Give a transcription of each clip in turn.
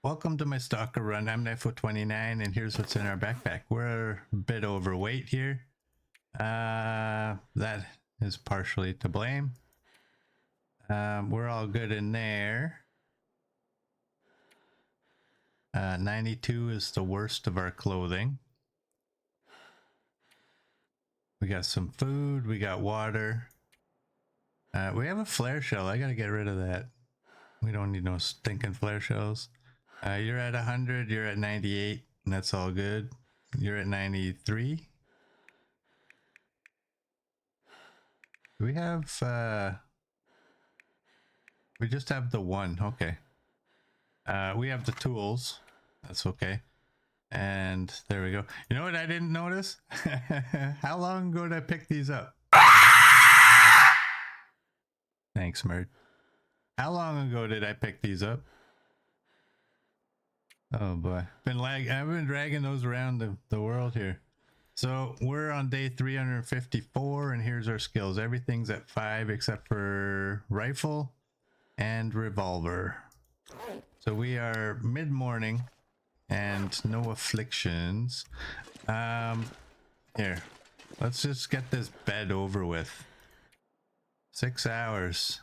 Welcome to my Stalker run. I'm S21, and here's what's in our backpack. We're a bit overweight here. That is partially to blame. We're all good in there. 92 is the worst of our clothing. We got some food, we got water. We have a flare shell. I gotta get rid of that. We don't need no stinking flare shells. You're at 100, you're at 98, and that's all good. You're at 93. We have, we just have the one, okay. We have the tools, that's okay. And there we go. You know what I didn't notice? How long ago did I pick these up? Thanks, Mert. How long ago did I pick these up? Oh boy, I've been dragging those around the world here. So we're on day 354, and here's our skills. Everything's at 5 except for rifle and revolver. So we are mid-morning and no afflictions. Here, let's just get this bed over with. 6 hours.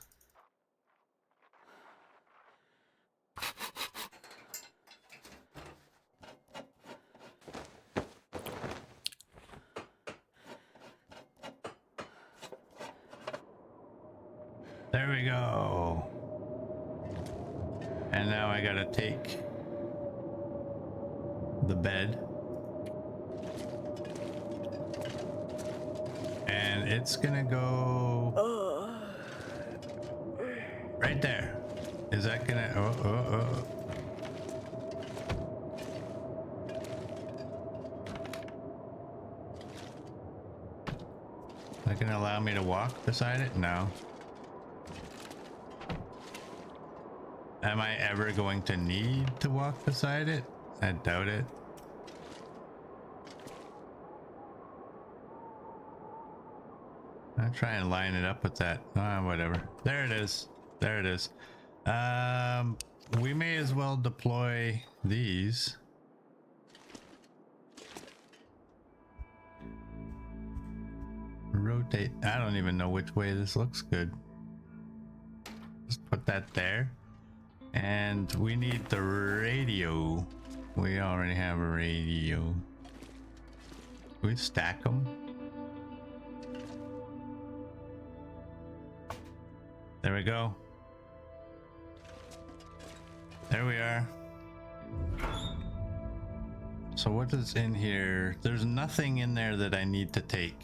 There we go. And now I gotta take the bed. And it's gonna go right there. Is that gonna, oh. Is that gonna allow me to walk beside it? No. Am I ever going to need to walk beside it? I doubt it. I'll try and line it up with that. Whatever. There it is. There it is. We may as well deploy these. Rotate. I don't even know which way this looks good. Just put that there. And we need the radio. We already have a radio. Can we stack them? There we go. There we are. So what is in here? There's nothing in there that I need to take.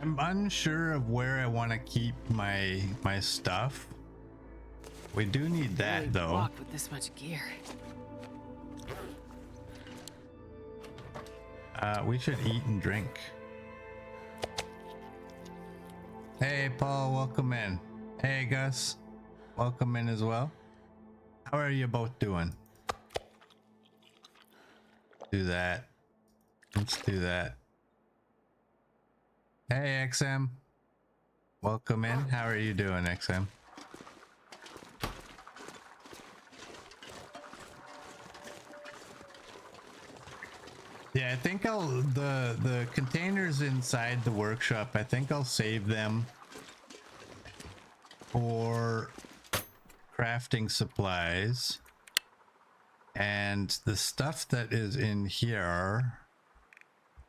I'm unsure of where I want to keep my stuff. We do need that though. Walk with this much gear. We should eat and drink. Hey Paul, welcome in. Hey Gus, welcome in as well. How are you both doing? Do that. Let's do that. Hey XM, welcome in. How are you doing, XM? Yeah, I think the containers inside the workshop, I think I'll save them for crafting supplies, and the stuff that is in here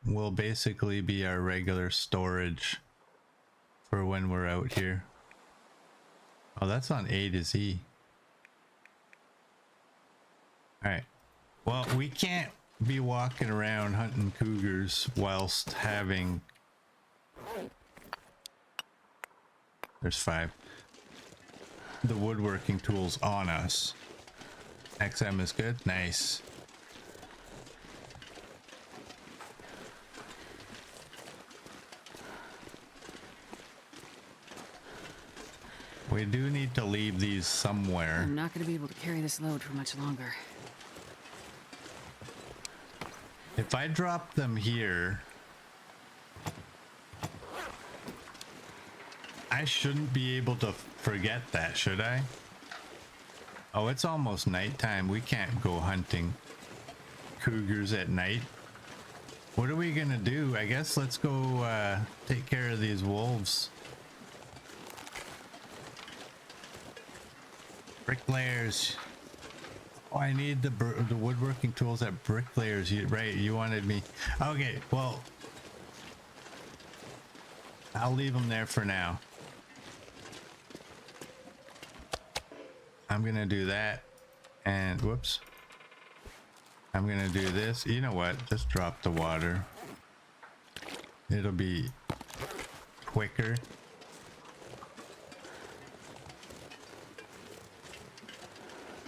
will basically be our regular storage for when we're out here. Oh, that's on A to Z. All right. Well, we can't be walking around hunting cougars whilst having... There's 5. The woodworking tools on us. XM is good. Nice. We do need to leave these somewhere. I'm not going to be able to carry this load for much longer. If I drop them here, I shouldn't be able to forget that, should I? Oh, it's almost nighttime. We can't go hunting cougars at night. What are we gonna do? I guess let's go take care of these wolves. Bricklayers. Oh, I need the woodworking tools at bricklayers. Right, you wanted me. Okay, well, I'll leave them there for now. I'm gonna do that, and whoops. I'm gonna do this. You know what? Just drop the water. It'll be quicker.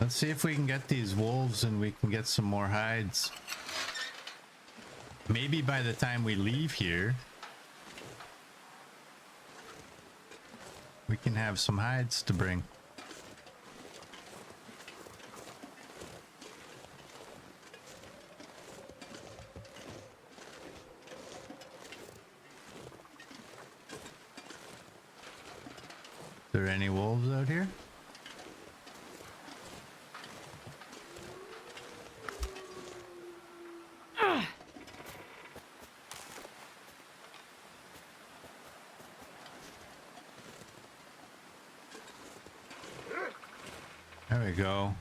Let's see if we can get these wolves and we can get some more hides. Maybe by the time we leave here, we can have some hides to bring. Are there any wolves out here? There we go.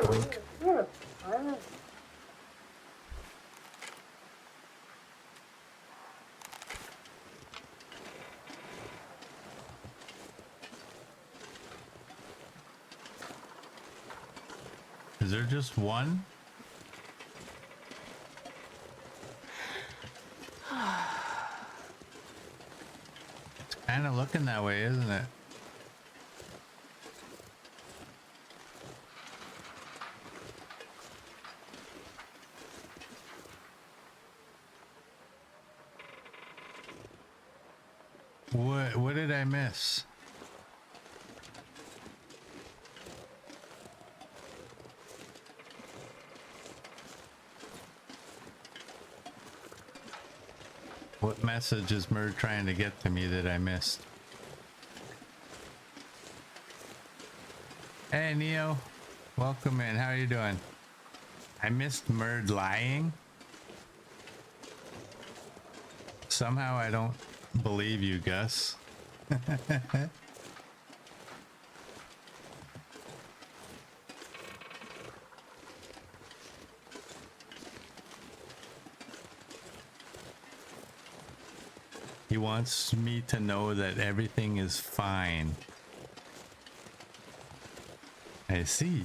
Wink. Is there just one? It's kind of looking that way, isn't it? What did I miss? What message is Murd trying to get to me that I missed? Hey Neo, welcome in. How are you doing? I missed Murd lying. Somehow I don't believe you, Gus. He wants me to know that everything is fine. I see.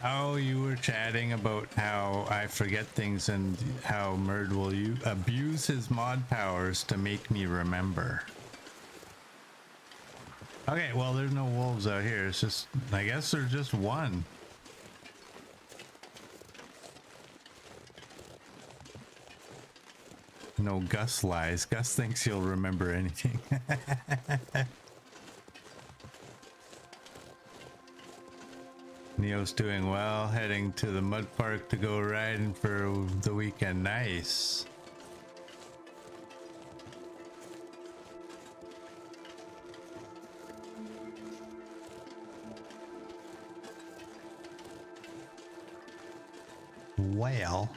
Oh, you were chatting about how I forget things and how Murd will abuse his mod powers to make me remember. Okay, well, there's no wolves out here. It's just, I guess there's just one. No, Gus lies. Gus thinks he'll remember anything. Neo's doing well, heading to the mud park to go riding for the weekend. Nice. Well,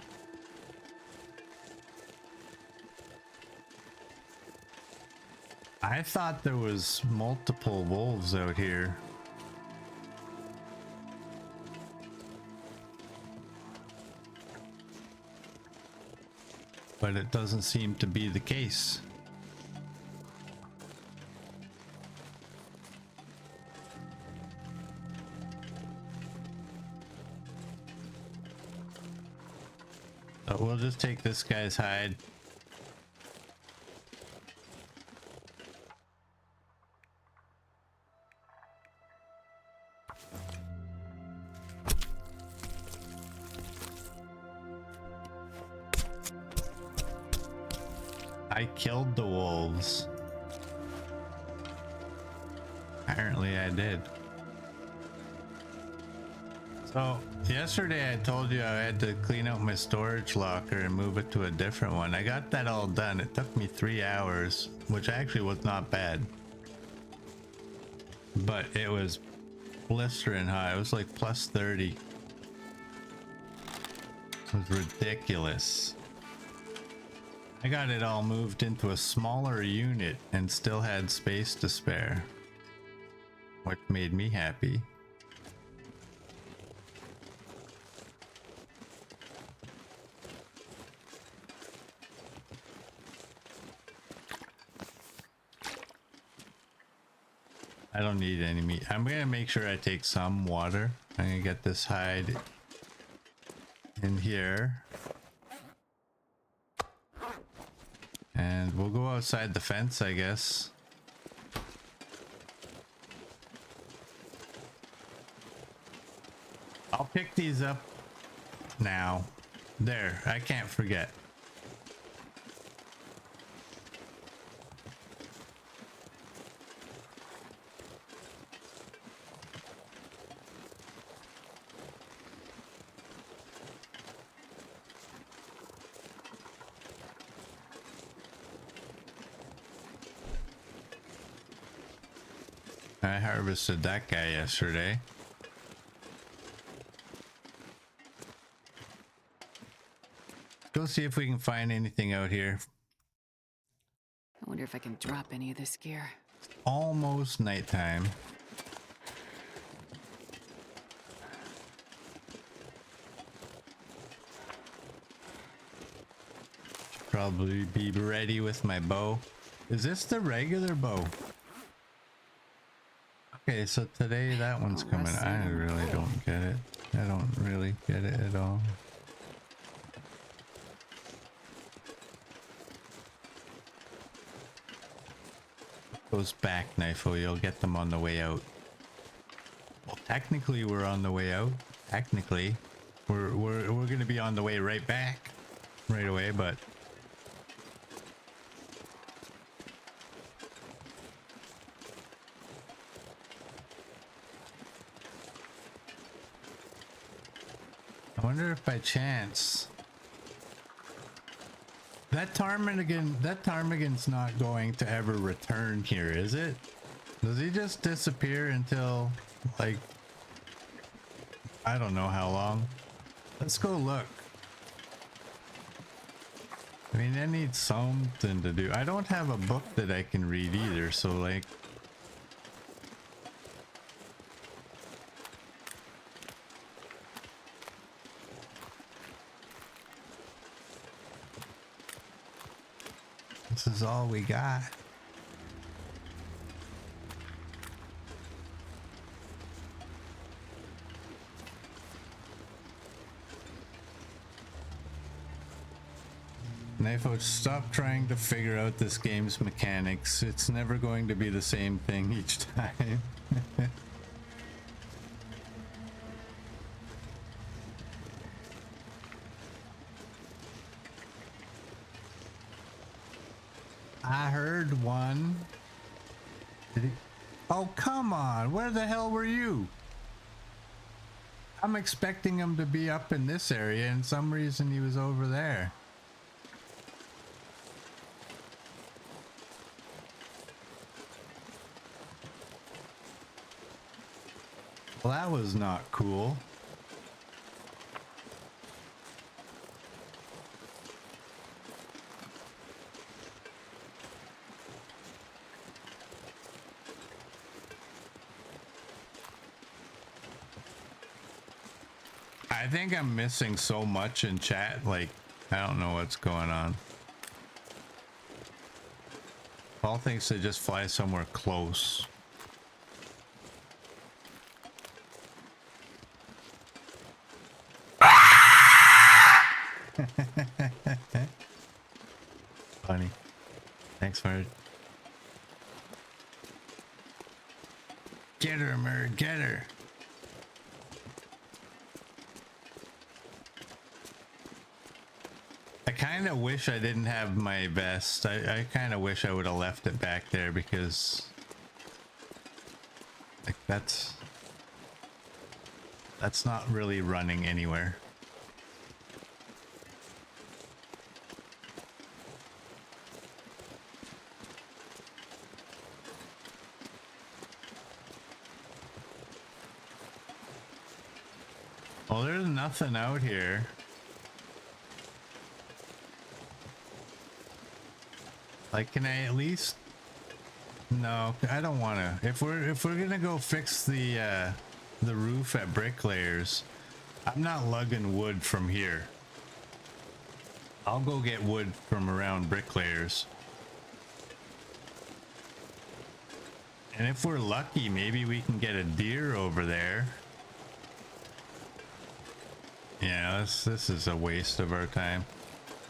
I thought there was multiple wolves out here. But it doesn't seem to be the case. So we'll just take this guy's hide. I killed the wolves. Apparently I did. So yesterday I told you I had to clean out my storage locker and move it to a different one. I got that all done. It took me 3 hours, which actually was not bad. But it was blistering hot. It was like plus 30. It was ridiculous. I got it all moved into a smaller unit and still had space to spare, which made me happy. I don't need any meat. I'm gonna make sure I take some water. I'm gonna get this hide in here. And we'll go outside the fence, I guess. I'll pick these up now. There, I can't forget. I harvested that guy yesterday. Go see if we can find anything out here. I wonder if I can drop any of this gear. Almost nighttime. Should probably be ready with my bow. Is this the regular bow? Okay, so today that one's coming. I really don't get it. I don't really get it at all. Those back knife, you'll get them on the way out. Well, technically we're on the way out. Technically, we're gonna be on the way right back right away, but I wonder if by chance that ptarmigan's not going to ever return here, is it? Does he just disappear until, like, I don't know how long? Let's go look. I mean, I need something to do. I don't have a book that I can read either, so like, this is all we got. Knifo, stop trying to figure out this game's mechanics. It's never going to be the same thing each time. I heard one. Did he? Oh, come on. Where the hell were you? I'm expecting him to be up in this area, and some reason he was over there. Well, that was not cool. I think I'm missing so much in chat, like, I don't know what's going on. Paul thinks to just fly somewhere close. Funny. Thanks for it. Get her, Murd, get her. I kind of wish I didn't have my vest. I kind of wish I would have left it back there because, like, that's That's not really running anywhere. Well, there's nothing out here. Like, can I at least? No, I don't want to. If we're gonna go fix the roof at Bricklayers, I'm not lugging wood from here. I'll go get wood from around Bricklayers. And if we're lucky, maybe we can get a deer over there. Yeah, this is a waste of our time.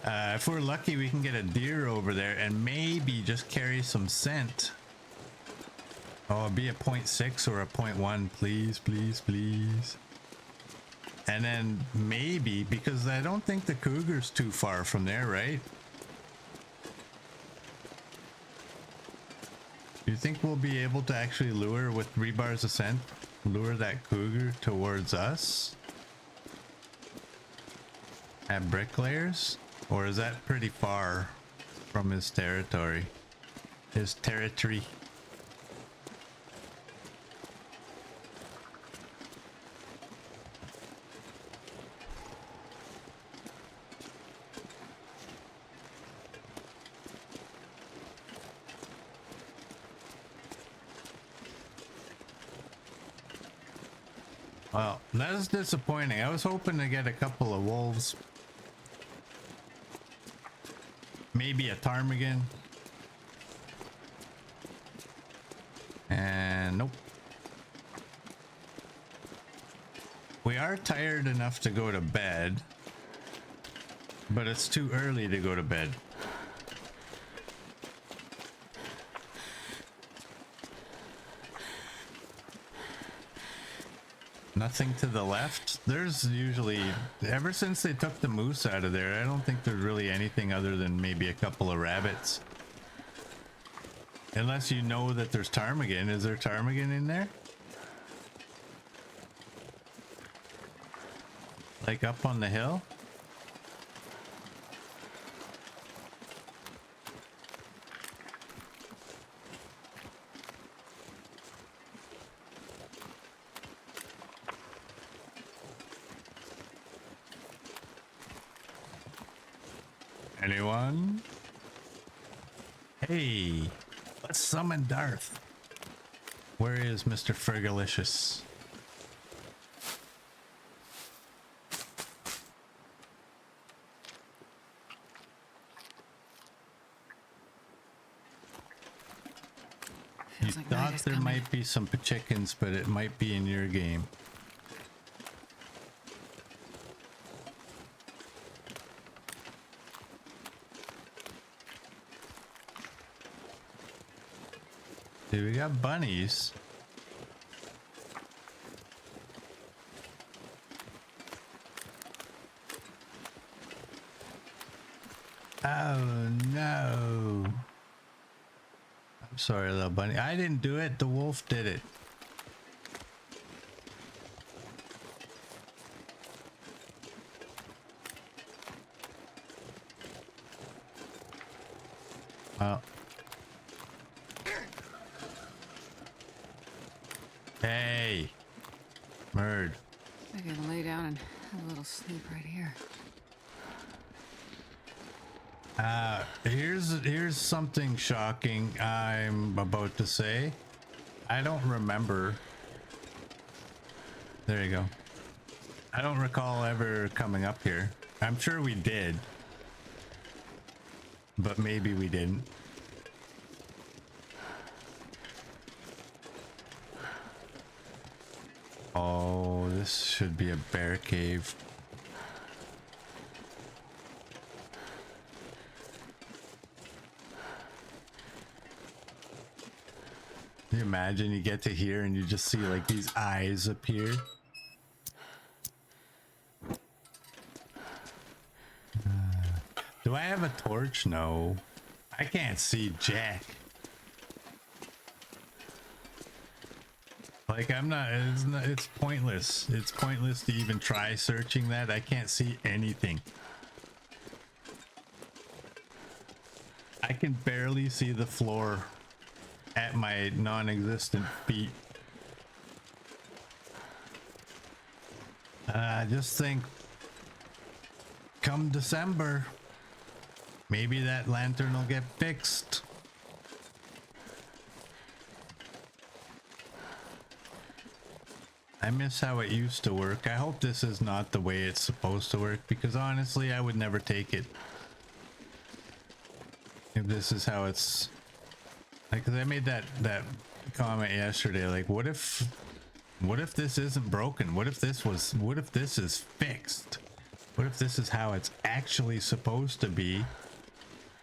If we're lucky, we can get a deer over there and maybe just carry some scent. Oh, be a 0.6 or a 0.1, please, please, please. And then maybe, because I don't think the cougar's too far from there, right? Do you think we'll be able to actually lure with 3 bars of scent? Lure that cougar towards us? At Bricklayers? Or is that pretty far from his territory? His territory. Well, that's disappointing. I was hoping to get a couple of wolves. Maybe a ptarmigan. And nope. We are tired enough to go to bed, but it's too early to go to bed. Nothing to the left. There's usually, ever since they took the moose out of there, I don't think there's really anything other than maybe a couple of rabbits. Unless you know that there's ptarmigan. Is there ptarmigan in there? Like up on the hill? Anyone? Hey, let's summon Darth. Where is Mr. Fergalicious? You Like thought there might be some chickens, but it might be in your game. Dude, we got bunnies. Oh no. I'm sorry, little bunny. I didn't do it. The wolf did it. Well. Hey. Murd. I can lay down and have a little sleep right here. Here's something shocking I'm about to say. I don't remember. There you go. I don't recall ever coming up here. I'm sure we did, but maybe we didn't. Oh, this should be a bear cave. Can you imagine you get to here and you just see like these eyes appear? Do I have a torch? No. I can't see jack. Like it's pointless. It's pointless to even try searching that. I can't see anything. I can barely see the floor at my non-existent feet. Just think, come December, maybe that lantern will get fixed. I miss how it used to work. I hope this is not the way it's supposed to work, because honestly, I would never take it if this is how it's like. 'Cause I made that comment yesterday, like what if this isn't broken? What if this is fixed? What if this is how it's actually supposed to be,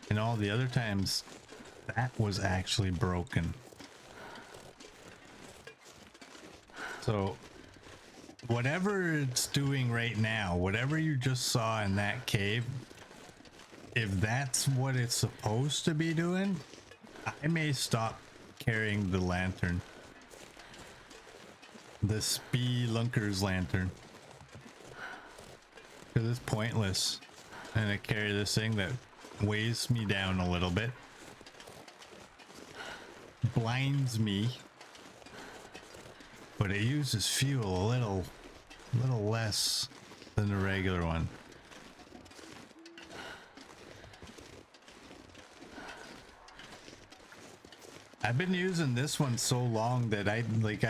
and all the other times that was actually broken? So whatever it's doing right now, whatever you just saw in that cave, if that's what it's supposed to be doing, I may stop carrying the lantern. The Spelunker's lantern. Because it's pointless. And I carry this thing that weighs me down a little bit. Blinds me. But it uses fuel a little less than the regular one. I've been using this one so long that I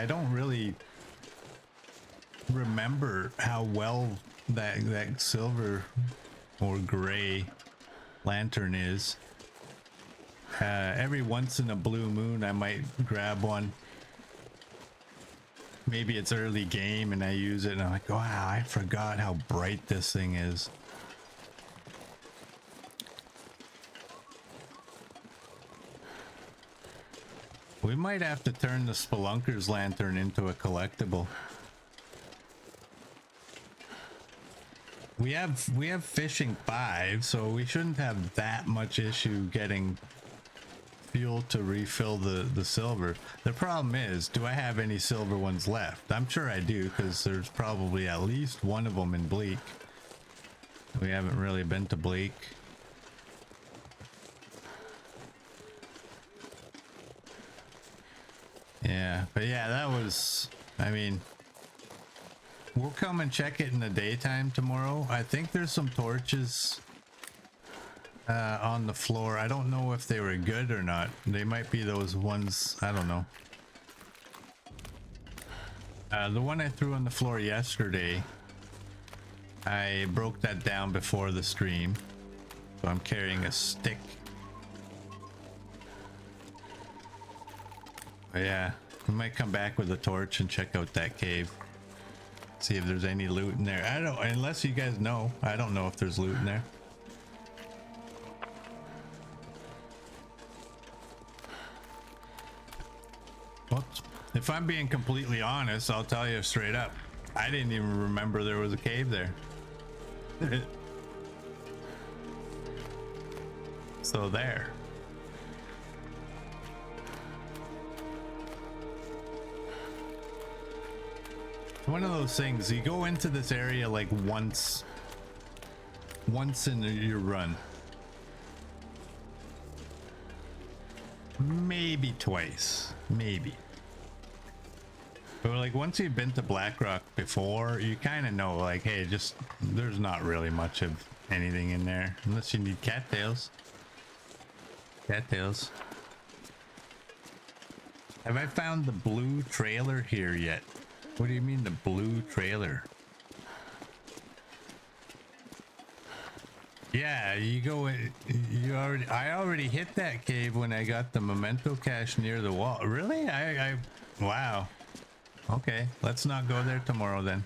don't really remember how well that silver or gray lantern is. Every once in a blue moon I might grab one. Maybe it's early game and I use it and I'm like, wow, I forgot how bright this thing is. We might have to turn the Spelunker's lantern into a collectible. We have fishing 5, so we shouldn't have that much issue getting fuel to refill the silver. The problem is, do I have any silver ones left? I'm sure I do, because there's probably at least one of them in Bleak. We haven't really been to Bleak. Yeah, but yeah, that was, I mean, we'll come and check it in the daytime tomorrow. I think there's some torches on the floor. I don't know if they were good or not. They might be those ones, I don't know. The one I threw on the floor yesterday, I broke that down before the stream. So I'm carrying a stick. But yeah, we might come back with a torch and check out that cave. See if there's any loot in there. I don't, unless you guys know. I don't know if there's loot in there. Whoops. If I'm being completely honest, I'll tell you straight up. I didn't even remember there was a cave there. So there. One of those things, you go into this area like once in your run. Maybe twice, maybe. But like once you've been to Blackrock before, you kind of know like, hey, just there's not really much of anything in there unless you need cattails. Cattails. Have I found the blue trailer here yet? What do you mean the blue trailer? Yeah, you go in, I already hit that cave when I got the memento cache near the wall. Really? Wow. Okay, let's not go there tomorrow then.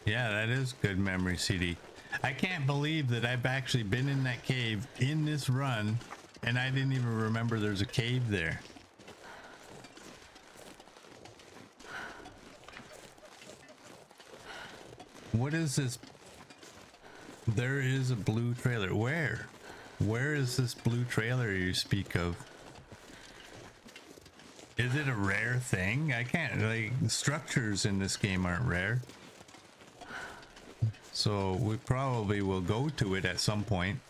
Yeah, that is good memory, CD. I can't believe that I've actually been in that cave in this run and I didn't even remember there's a cave there. What is this? There is a blue trailer. Where? Where is this blue trailer you speak of? Is it a rare thing? I can't, like, structures in this game aren't rare. So we probably will go to it at some point.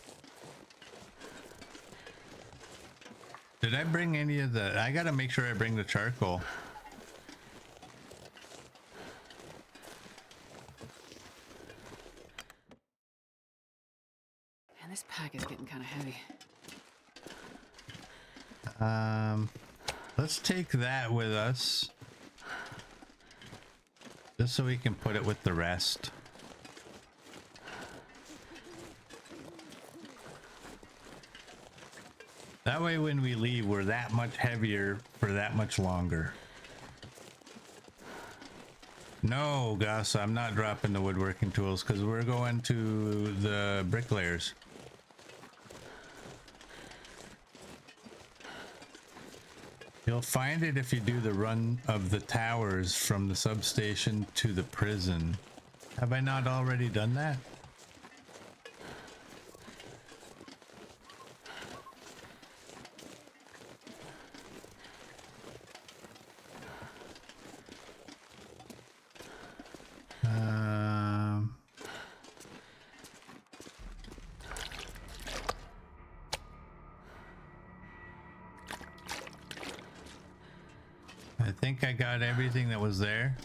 Did I bring any of the... I gotta make sure I bring the charcoal. And this pack is getting kind of heavy. Let's take that with us. Just so we can put it with the rest. That way when we leave, we're that much heavier for that much longer. No, Gus, I'm not dropping the woodworking tools because we're going to the bricklayers. You'll find it if you do the run of the towers from the substation to the prison. Have I not already done that? I think I got everything that was there.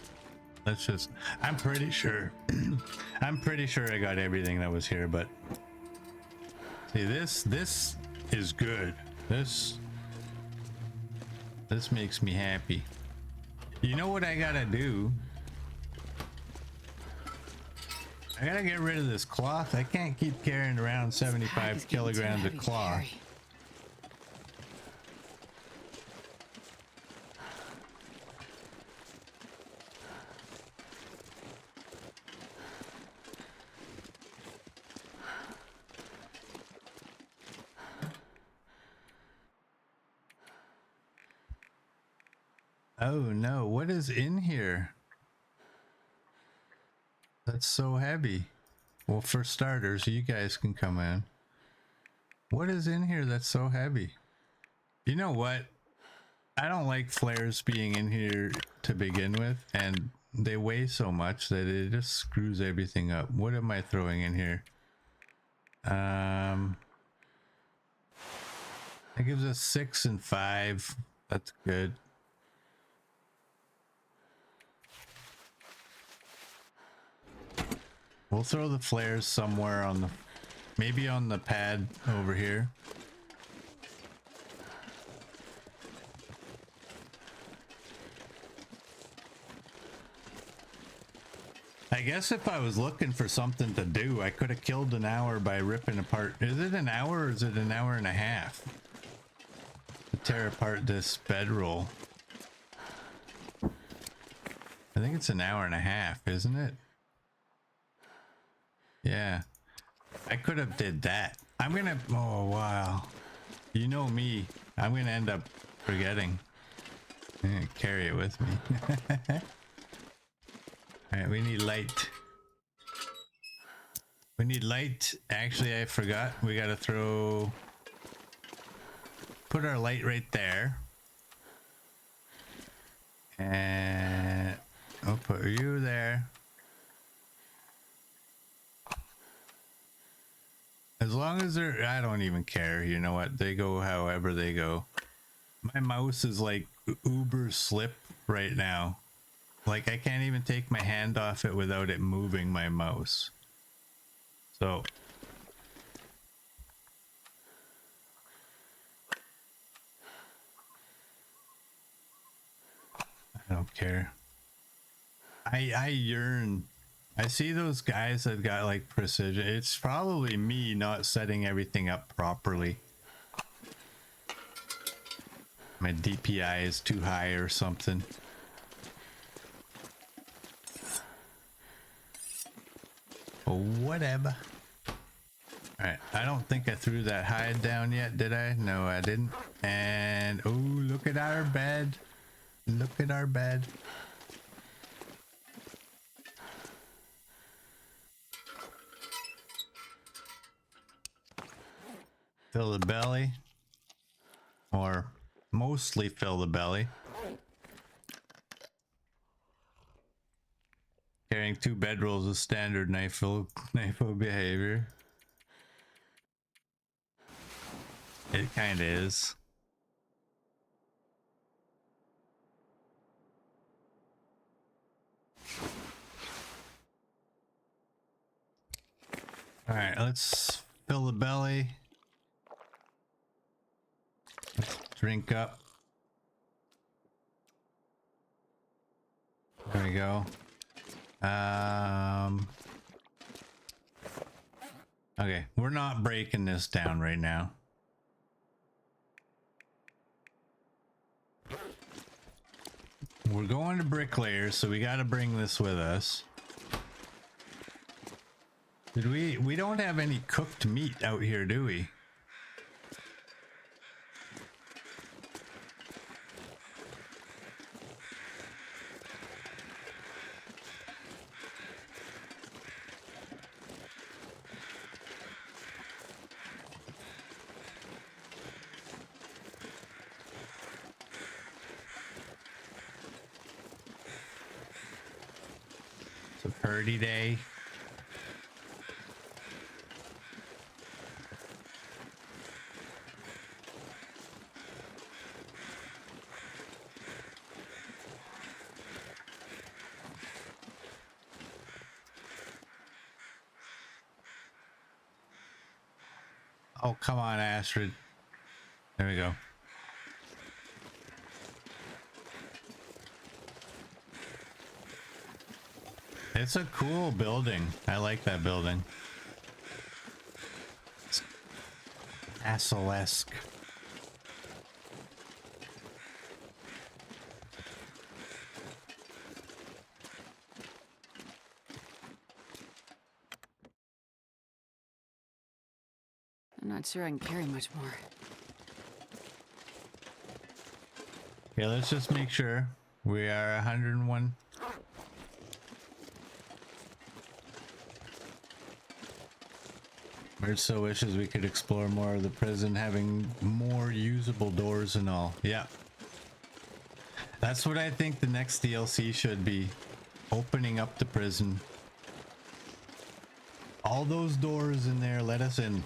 Let's just, I'm pretty sure I got everything that was here, but see, this is good. This makes me happy. You know what I gotta do? I gotta get rid of this cloth. I can't keep carrying around 75 kilograms of cloth. Oh no, what is in here? That's so heavy. Well, for starters, you guys can come in. What is in here that's so heavy? You know what? I don't like flares being in here to begin with, and they weigh so much that it just screws everything up. What am I throwing in here? It gives us 6 and 5. That's good. We'll throw the flares somewhere on the, maybe on the pad over here. I guess if I was looking for something to do, I could have killed an hour by ripping apart. Is it an hour or is it an hour and a half to tear apart this bedroll? I think it's an hour and a half, isn't it? Yeah, I could have did that. I'm gonna, oh wow, you know me, I'm gonna end up forgetting. I'm gonna carry it with me. All right, we need light. We need light. Actually, I forgot. We gotta put our light right there. And I'll put you there. As long as they're, I don't even care. You know what? They go however they go. My mouse is like uber slip right now. Like I can't even take my hand off it without it moving my mouse. So. I don't care. I yearn. I see those guys that got like precision. It's probably me not setting everything up properly. My DPI is too high or something. Oh, whatever. Alright, I don't think I threw that hide down yet, did I? No, I didn't. And, oh, look at our bed. Look at our bed. Fill the belly, or mostly fill the belly. Carrying 2 bedrolls is standard knifo behavior. It kind of is. All right, let's fill the belly. Let's drink up. There we go. Okay, we're not breaking this down right now. We're going to bricklayers, so we got to bring this with us. Did we don't have any cooked meat out here, do we? It's a purdy day. Oh, come on, Astrid. There we go. It's a cool building. I like that building. It's castle-esque. I'm not sure I can carry much more. Okay, let's just make sure we are 101. Bird still wishes we could explore more of the prison, having more usable doors and all. Yeah. That's what I think the next DLC should be. Opening up the prison. All those doors in there, let us in.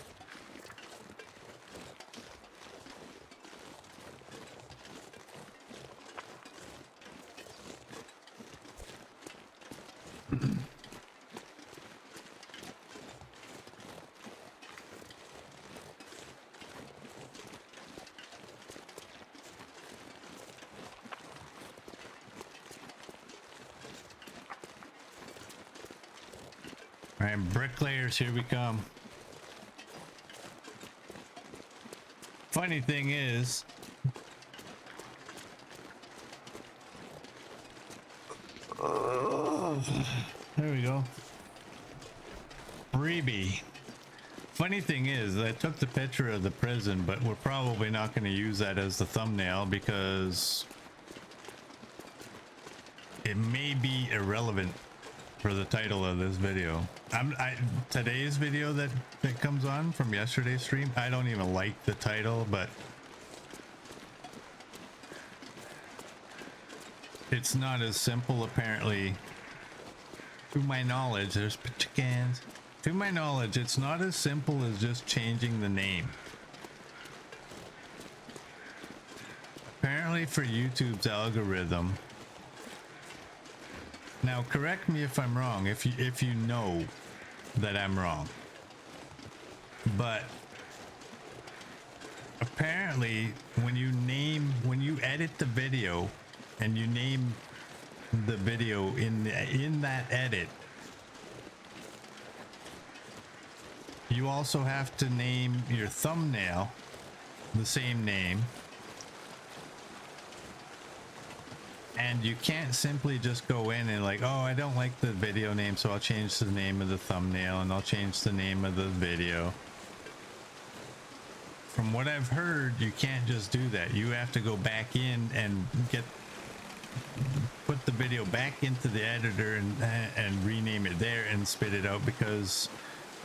All right, bricklayers, here we come. Funny thing is, there we go. Freebie. Funny thing is, I took the picture of the prison, but we're probably not going to use that as the thumbnail because it may be irrelevant for the title of this video. Today's video that comes on from yesterday's stream, I don't even like the title, but it's not as simple apparently. To my knowledge, there's chickens. To my knowledge, it's not as simple as just changing the name. Apparently for YouTube's algorithm. Now, correct me if I'm wrong, if you know that I'm wrong. But apparently, when you edit the video and you name the video in that edit, you also have to name your thumbnail the same name. And you can't simply just go in and like, oh, I don't like the video name, so I'll change the name of the thumbnail and I'll change the name of the video. From what I've heard, you can't just do that. You have to go back in and put the video back into the editor and rename it there and spit it out because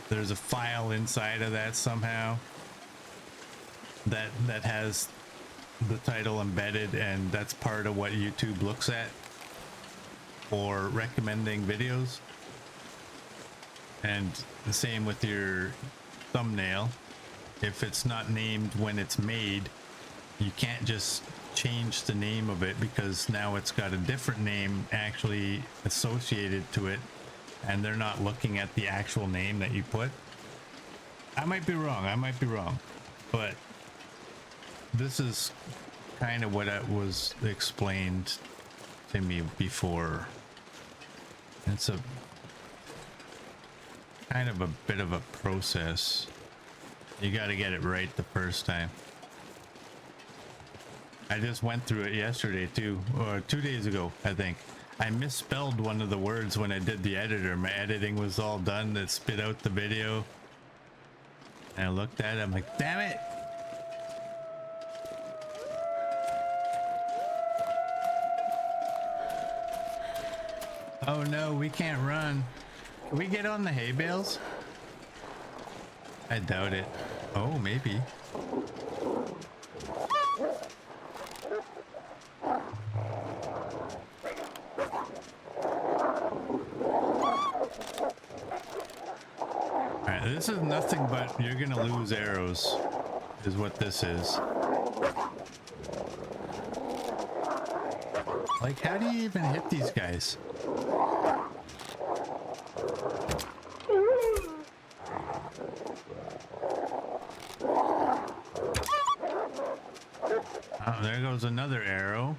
there's a file inside of that somehow. that has the title embedded, and that's part of what YouTube looks at for recommending videos. And the same with your thumbnail. If it's not named when it's made, you can't just change the name of it, because now it's got a different name actually associated to it, and they're not looking at the actual name that you put. I might be wrong, but this is kind of what was explained to me before. It's a kind of a bit of a process. You got to get it right the first time. I just went through it yesterday too, or 2 days ago, I think. I misspelled one of the words when I did the editor. My editing was all done. It spit out the video. And I looked at it, I'm like, damn it! Oh no, we can't run. Can we get on the hay bales? I doubt it. Oh, maybe. Alright, this is nothing but you're gonna lose arrows, is what this is. Like, how do you even hit these guys? Oh, there goes another arrow.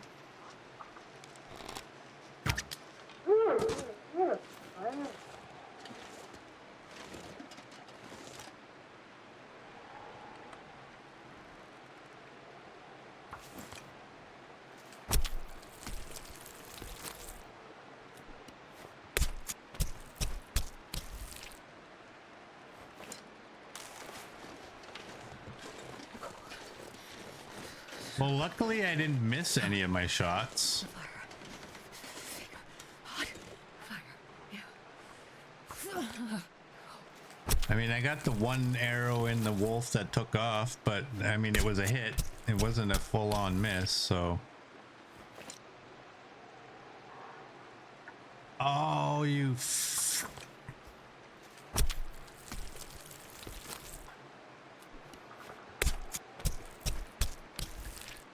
Well, luckily I didn't miss any of my shots. I mean, I got the one arrow in the wolf that took off, but I mean, it was a hit. It wasn't a full-on miss, so. Oh, you.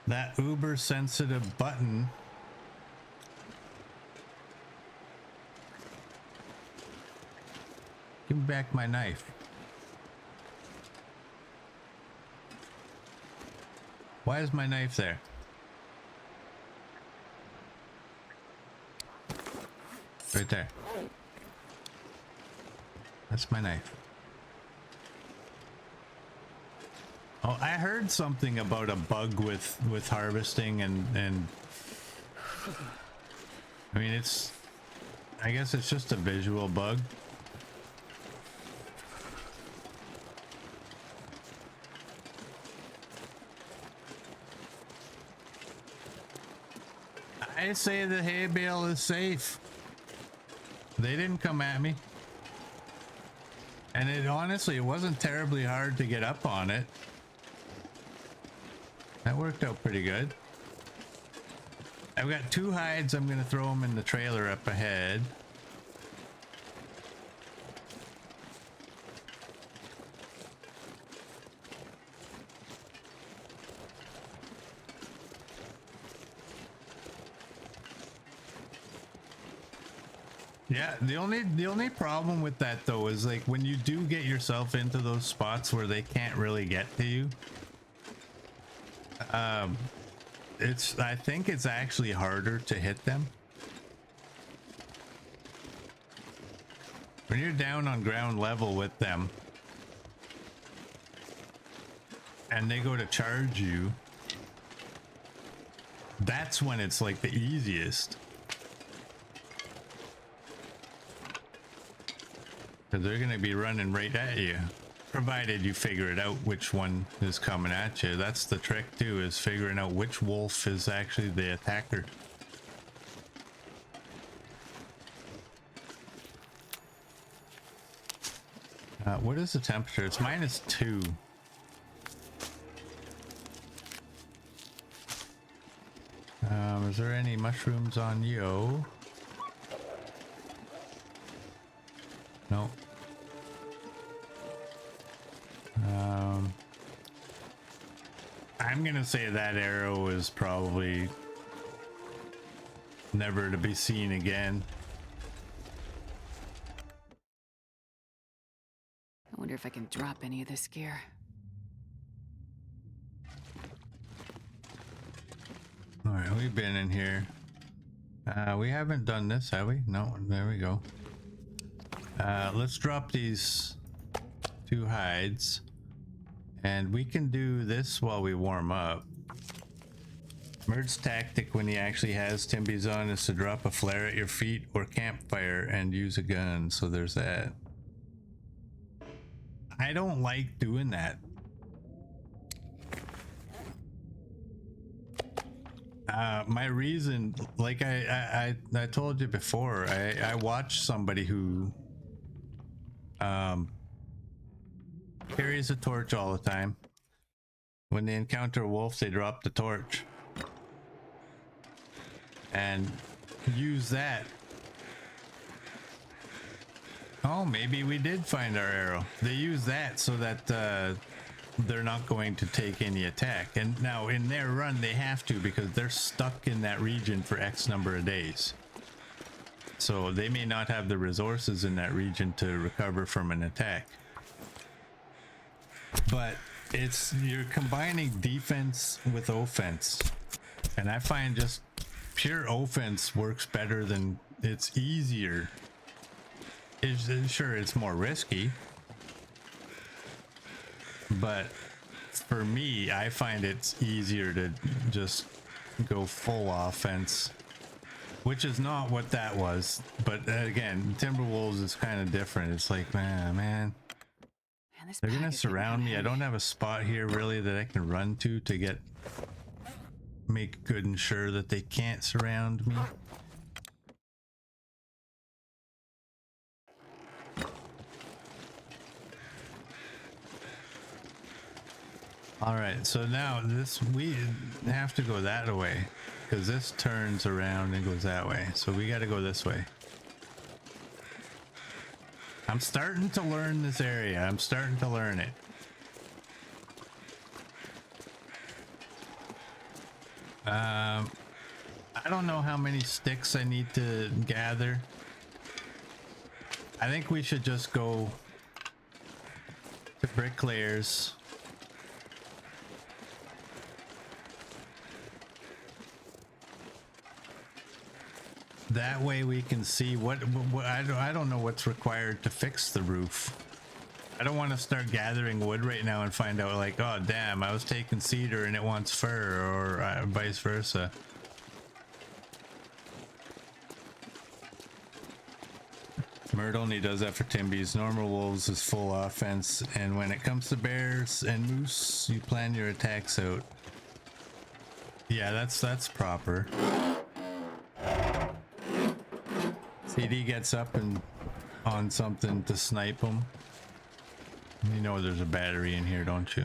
That uber sensitive button. Give me back my knife. Why is my knife there? Right there. That's my knife. Oh, I heard something about a bug with harvesting and I mean, I guess it's just a visual bug. I say the hay bale is safe. They didn't come at me. And it honestly, it wasn't terribly hard to get up on it. That worked out pretty good. I've got 2 hides. I'm going to throw them in the trailer up ahead. Yeah, the only problem with that though is like when you do get yourself into those spots where they can't really get to you, I think it's actually harder to hit them. When you're down on ground level with them and they go to charge you, that's when it's like the easiest. Because they're going to be running right at you, provided you figure it out which one is coming at you. That's the trick too, is figuring out which wolf is actually the attacker. What is the temperature? It's -2. is there any mushrooms on you? No. I'm gonna say that arrow is probably never to be seen again. I wonder if I can drop any of this gear. All right, we've been in here. We haven't done this, have we? No, there we go. Let's drop these 2 hides. And we can do this while we warm up. Merd's tactic when he actually has Timbies on is to drop a flare at your feet or campfire and use a gun. So there's that. I don't like doing that. My reason, like I told you before, I watched somebody who carries a torch all the time. When they encounter a wolf, they drop the torch and use that. Oh, maybe we did find our arrow. They use that so that they're not going to take any attack. And now in their run, they have to because they're stuck in that region for X number of days. So they may not have the resources in that region to recover from an attack. But you're combining defense with offense. And I find just pure offense works better than it's easier. Sure, it's more risky. But for me, I find it's easier to just go full offense. Which is not what that was. But again, Timberwolves is kind of different. It's like, man. They're gonna surround me. I don't have a spot here really that I can run to make good and sure that they can't surround me. All right, so now we have to go that way because this turns around and goes that way. So we got to go this way. I'm starting to learn this area. I'm starting to learn it. I don't know how many sticks I need to gather. I think we should just go to Bricklayers. That way we can see what I don't know what's required to fix the roof. I don't want to start gathering wood right now and find out like, oh damn, I was taking cedar and it wants fir, or vice versa. Merd only does that for Timbies. Normal wolves is full offense, and when it comes to bears and moose, you plan your attacks out. Yeah, that's proper. CD gets up and on something to snipe him. You know there's a battery in here, don't you?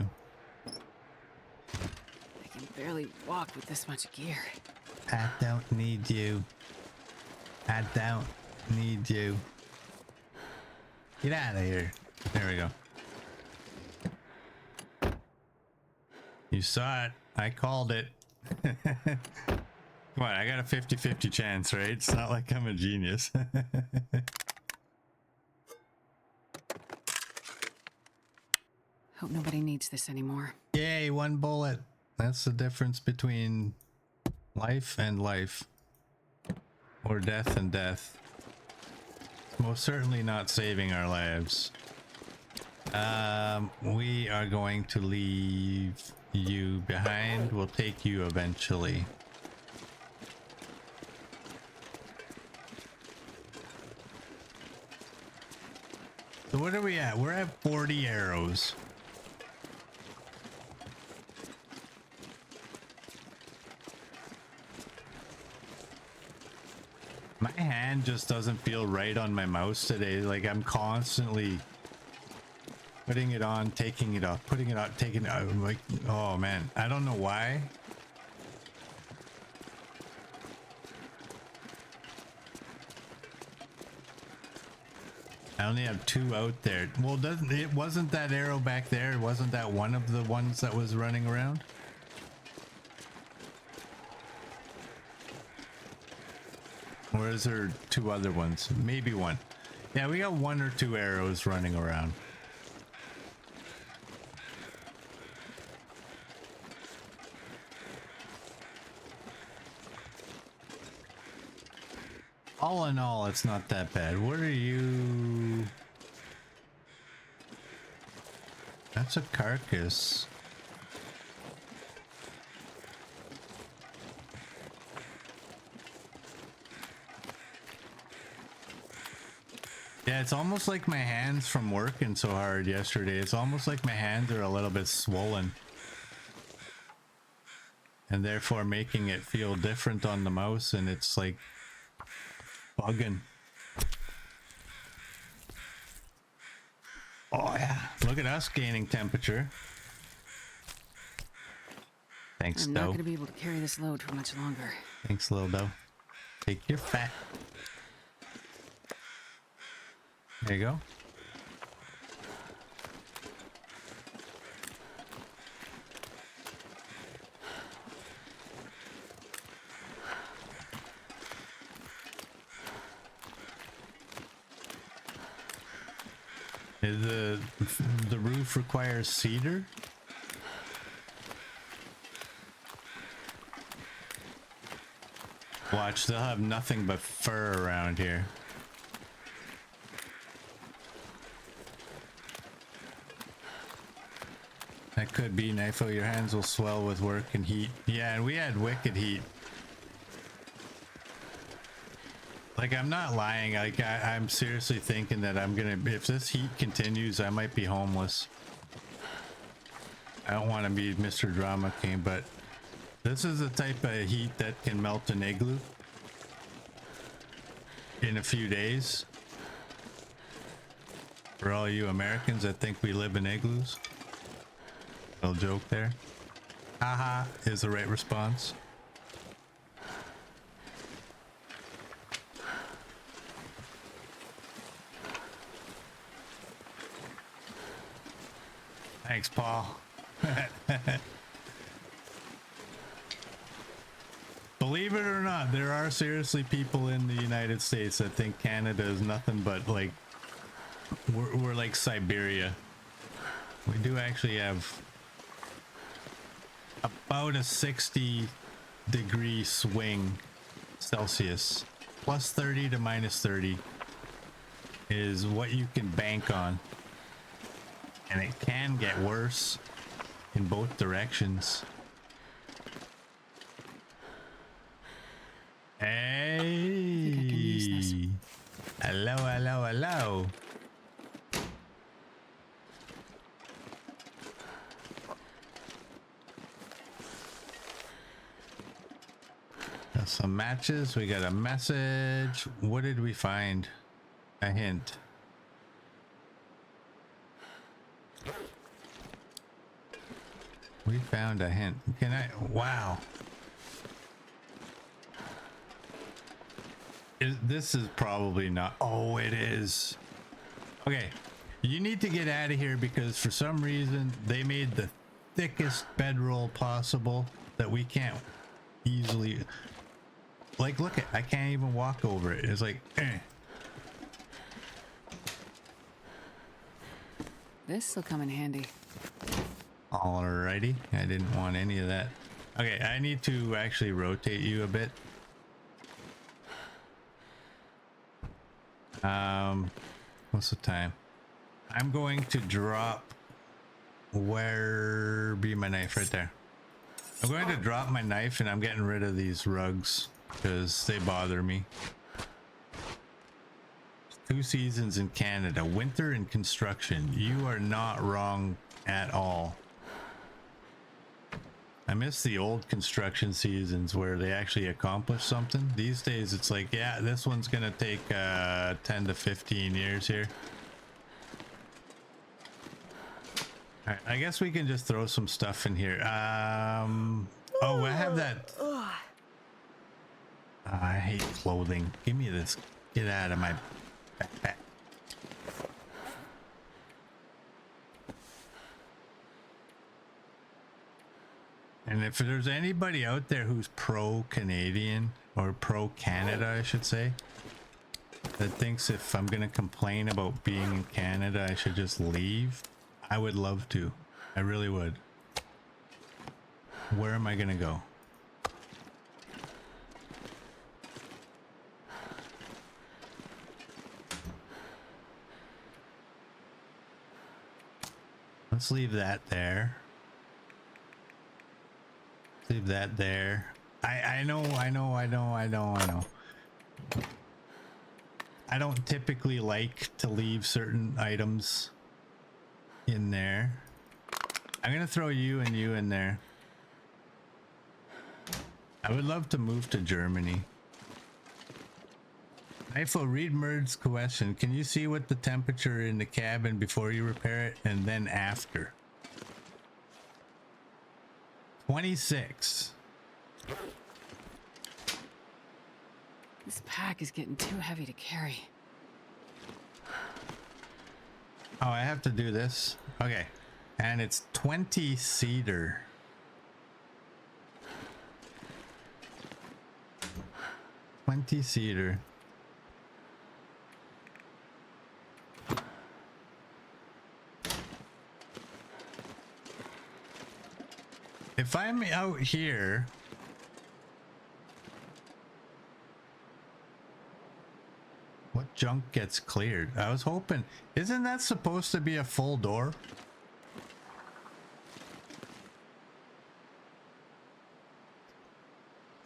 I can barely walk with this much gear. I don't need you. I don't need you. Get out of here. There we go. You saw it. I called it. Come on, I got a 50-50 chance, right? It's not like I'm a genius. Hope nobody needs this anymore. Yay, 1 bullet. That's the difference between life and life. Or death and death. Most certainly not saving our lives. We are going to leave you behind. We'll take you eventually. So what are we at? We're at 40 arrows. My hand just doesn't feel right on my mouse today. Like I'm constantly putting it on, taking it off, putting it out, taking it out. Like, oh man, I don't know why. I only have 2 out there. Well, doesn't it wasn't that arrow back there? Wasn't that one of the ones that was running around? Or is there 2 other ones? Maybe one. Yeah, we got 1 or 2 arrows running around. All in all, it's not that bad. What are you? That's a carcass. Yeah, it's almost like my hands from working so hard yesterday. It's almost like my hands are a little bit swollen. And therefore making it feel different on the mouse, and it's like bugging. Oh yeah, look at us gaining temperature. Thanks, I'm not Doe. going to be able to carry this load for much longer. Thanks, little Doe. Take your fat. There you go. The roof requires cedar? Watch, they'll have nothing but fur around here. That could be, Knifo. Your hands will swell with work and heat. Yeah, and we had wicked heat. Like, I'm not lying. Like, I'm seriously thinking that I'm gonna, if this heat continues, I might be homeless. I don't want to be Mr. Drama King, but this is the type of heat that can melt an igloo in a few days. For all you Americans that think we live in igloos. Little joke there. Haha is the right response. Thanks, Paul. Believe it or not, there are seriously people in the United States that think Canada is nothing but like we're like Siberia. We do actually have about a 60-degree swing Celsius. Plus 30 to minus 30 is what you can bank on. And it can get worse in both directions. Hey! Hello, hello, hello. Got some matches. We got a message. What did we find? A hint. We found a hint. Can I? Wow. This is probably not. Oh, it is. Okay. You need to get out of here because for some reason they made the thickest bedroll possible that we can't easily. Like, look at, I can't even walk over it. It's like, eh. This'll come in handy. Alrighty, I didn't want any of that. Okay, I need to actually rotate you a bit. What's the time? I'm going to drop, where be my knife right there. I'm going to drop my knife and I'm getting rid of these rugs because they bother me. 2 seasons in Canada, winter and construction. You are not wrong at all. I miss the old construction seasons where they actually accomplished something. These days it's like, yeah, this one's gonna take 10 to 15 years here. All right, I guess we can just throw some stuff in here. Oh, I have that. I hate clothing. Give me this. Get out of my backpack. And if there's anybody out there who's pro-Canadian or pro-Canada, I should say, that thinks if I'm gonna complain about being in Canada, I should just leave, I would love to. I really would. Where am I gonna go? Let's leave that there. Leave that there. I know. I don't typically like to leave certain items in there. I'm gonna throw you and you in there. I would love to move to Germany. Eiffel, read Merd's question. Can you see what the temperature in the cabin before you repair it and then after? 26. This pack is getting too heavy to carry. Oh, I have to do this. Okay. And it's 20 cedar. Cedar. If I'm out here, what junk gets cleared? I was hoping, isn't that supposed to be a full door?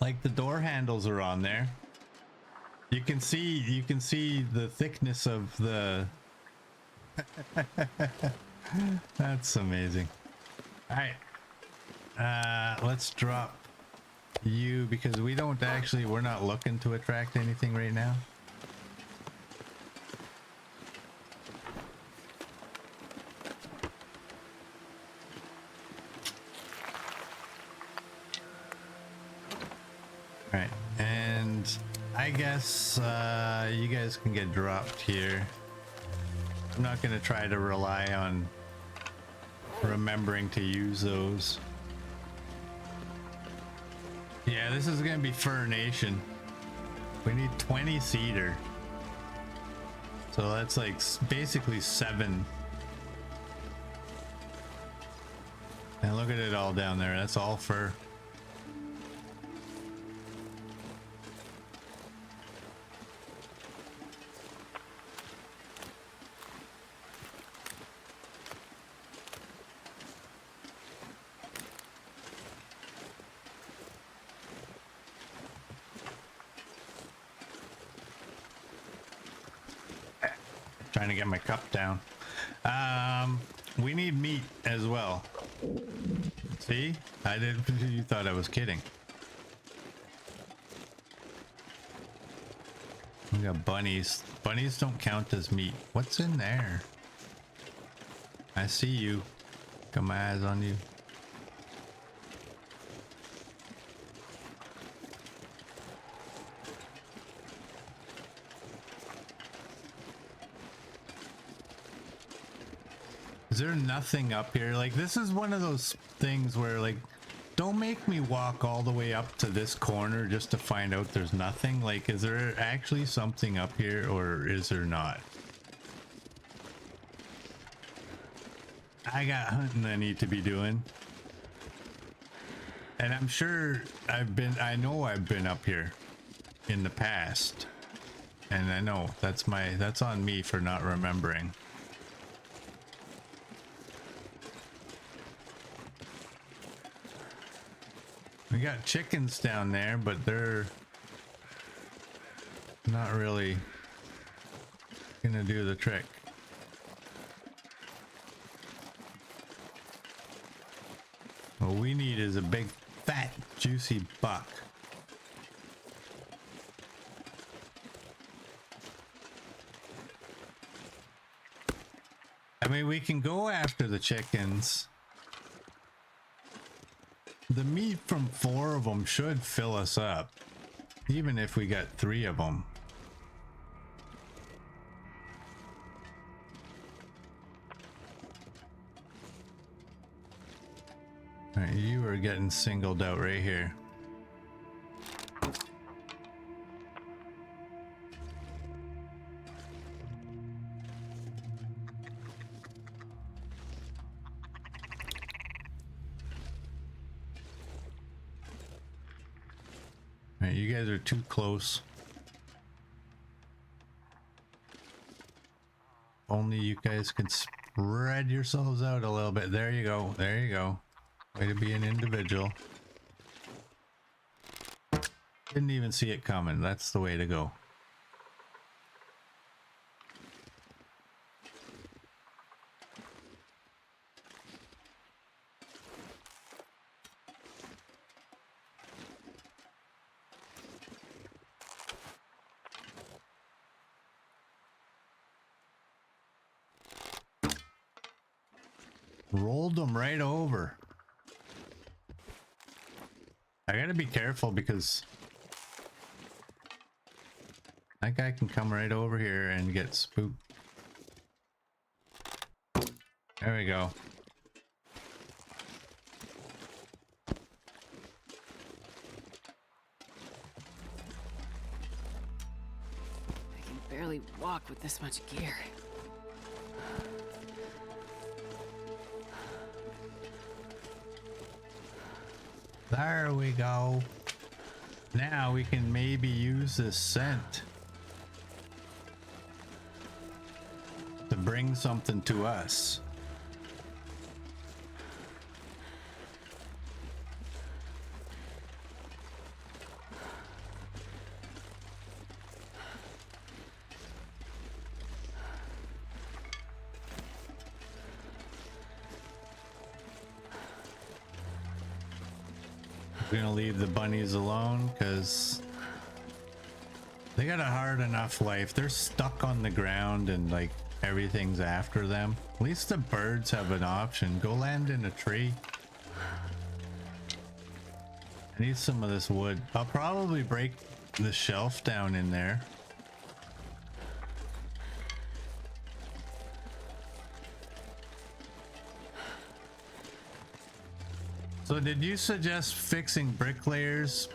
Like the door handles are on there. You can see the thickness of the That's amazing. All right. Let's drop you because we're not looking to attract anything right now. All right. And I guess you guys can get dropped here. I'm not going to try to rely on remembering to use those. Yeah, this is going to be Fur Nation. We need 20 cedar. So that's like basically 7. And look at it all down there. That's all fur. Trying to get my cup down. We need meat as well. See? You thought I was kidding. We got bunnies. Bunnies don't count as meat. What's in there? I see you. Got my eyes on you. Is there nothing up here? Like, this is one of those things where, like, don't make me walk all the way up to this corner just to find out there's nothing. Like, is there actually something up here or is there not? I got hunting I need to be doing. And I'm sure I know I've been up here in the past. And I know that's on me for not remembering. We got chickens down there, but they're not really gonna do the trick. What we need is a big, fat, juicy buck. I mean, we can go after the chickens. The meat from 4 of them should fill us up, even if we got 3 of them. Alright, you are getting singled out right here. Alright, you guys are too close. Only you guys can spread yourselves out a little bit. There you go. There you go. Way to be an individual. Didn't even see it coming. That's the way to go. Rolled them right over. I gotta be careful because that guy can come right over here and get spooked. There we go. I can barely walk with this much gear. There we go. Now we can maybe use this scent to bring something to us. We're gonna leave the bunnies alone because they got a hard enough life. They're stuck on the ground and like everything's after them. At least the birds have an option. Go land in a tree. I need some of this wood. I'll probably break the shelf down in there. So did you suggest fixing bricklayers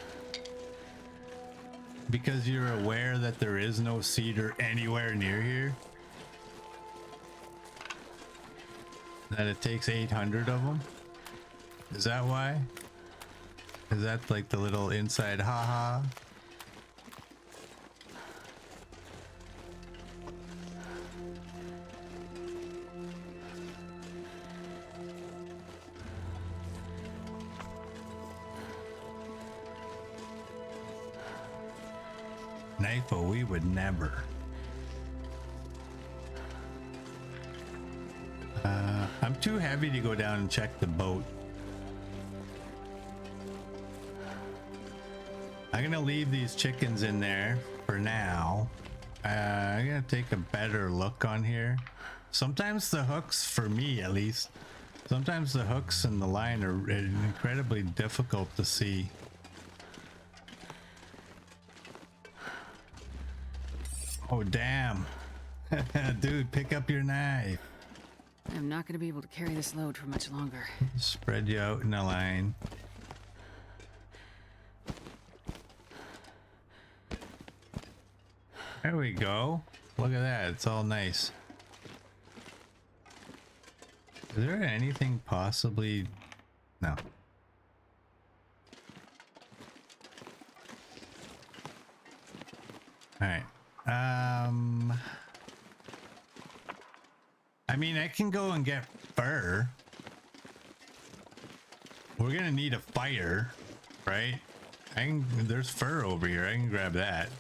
because you're aware that there is no cedar anywhere near here? That it takes 800 of them? Is that why? Is that like the little inside haha? Knifo, we would never. I'm too heavy to go down and check the boat. I'm gonna leave these chickens in there for now. I'm gonna take a better look on here. Sometimes the hooks, for me at least, sometimes the hooks and the line are incredibly difficult to see. Oh, damn. Dude, pick up your knife. I'm not going to be able to carry this load for much longer. Spread you out in a line. There we go. Look at that. It's all nice. Is there anything possibly... No. Alright. I mean, I can go and get fur. We're gonna need a fire, right? There's fur over here. I can grab that.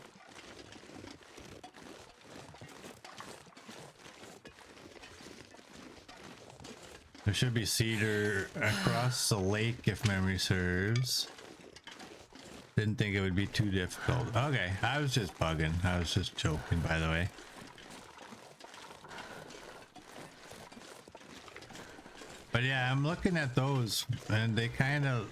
There should be cedar across the lake if memory serves. Didn't think it would be too difficult. Okay, I was just bugging. I was just joking, by the way. But yeah, I'm looking at those and they kind of...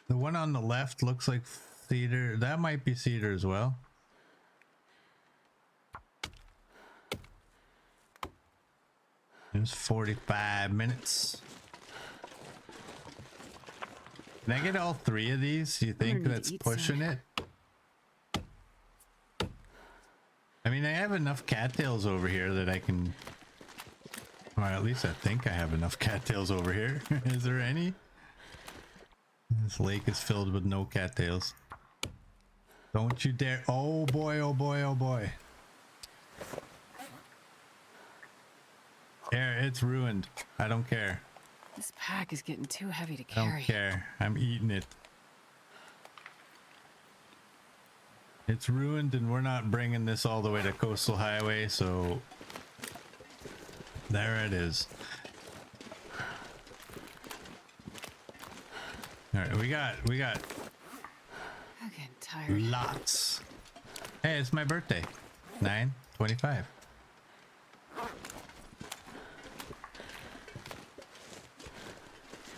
The one on the left looks like cedar. That might be cedar as well. It's 45 minutes. Can I get all 3 of these? Do you think need to that's eat pushing soon. it? I mean, I have enough cattails over here that I can... Or at least I think I have enough cattails over here. Is there any? This lake is filled with no cattails. Don't you dare. Oh boy, oh boy, oh boy. There, it's ruined. I don't care. This pack is getting too heavy to I don't carry. care. I'm eating it. It's ruined and we're not bringing this all the way to Coastal Highway, so there it is. All right, we got I'm getting tired. lots. Hey, it's my birthday. 9/25.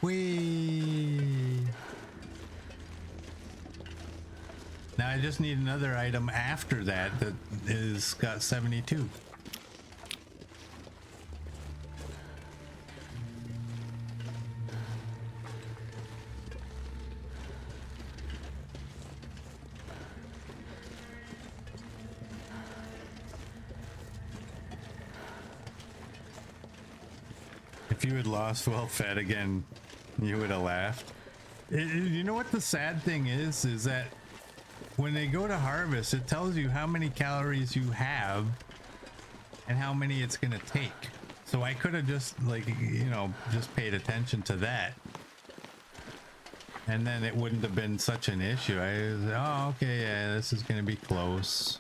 Whee! Now I just need another item after that that is got 72. If you had lost well fed again, you would have laughed. You know what the sad thing is that when they go to harvest, it tells you how many calories you have and how many it's gonna take. So I could have just, like, you know, just paid attention to that, and then it wouldn't have been such an issue. I was, oh, okay, yeah, this is gonna be close.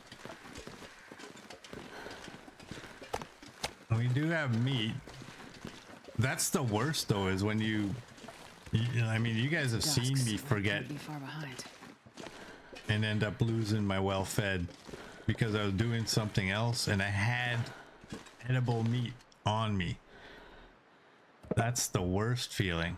We do have meat. That's the worst though, is when you I mean, you guys have seen me forget Be far behind. and end up losing my well fed because I was doing something else and I had edible meat on me. That's the worst feeling.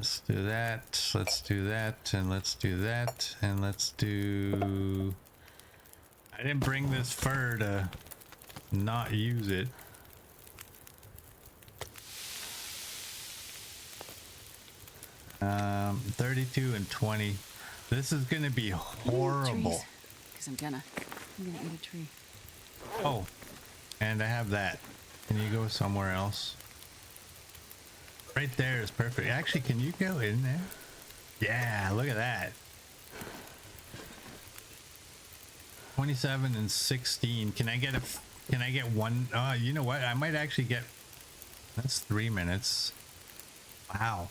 Let's do that. Let's do that. And let's do that. And let's do... I didn't bring this fur to not use it. Um, 32 and 20. This is gonna be horrible. Because I'm gonna eat a tree. Oh, and I have that. Can you go somewhere else? Right there is perfect. Actually, can you go in there? Yeah, look at that. 27 and 16. Can I get one? Oh, you know what? I might actually get... That's 3 minutes. Wow.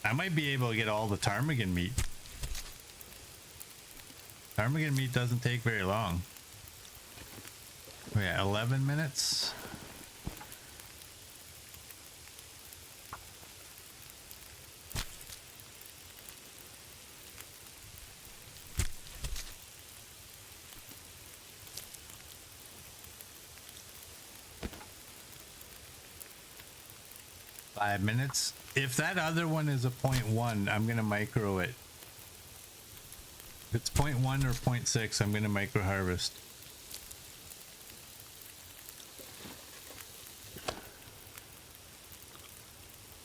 I might be able to get all the ptarmigan meat. Ptarmigan meat doesn't take very long. Oh yeah, 11 minutes. Five minutes. If that other one is a 0.1, I'm gonna micro it. If it's 0.1 or 0.6, I'm gonna micro harvest.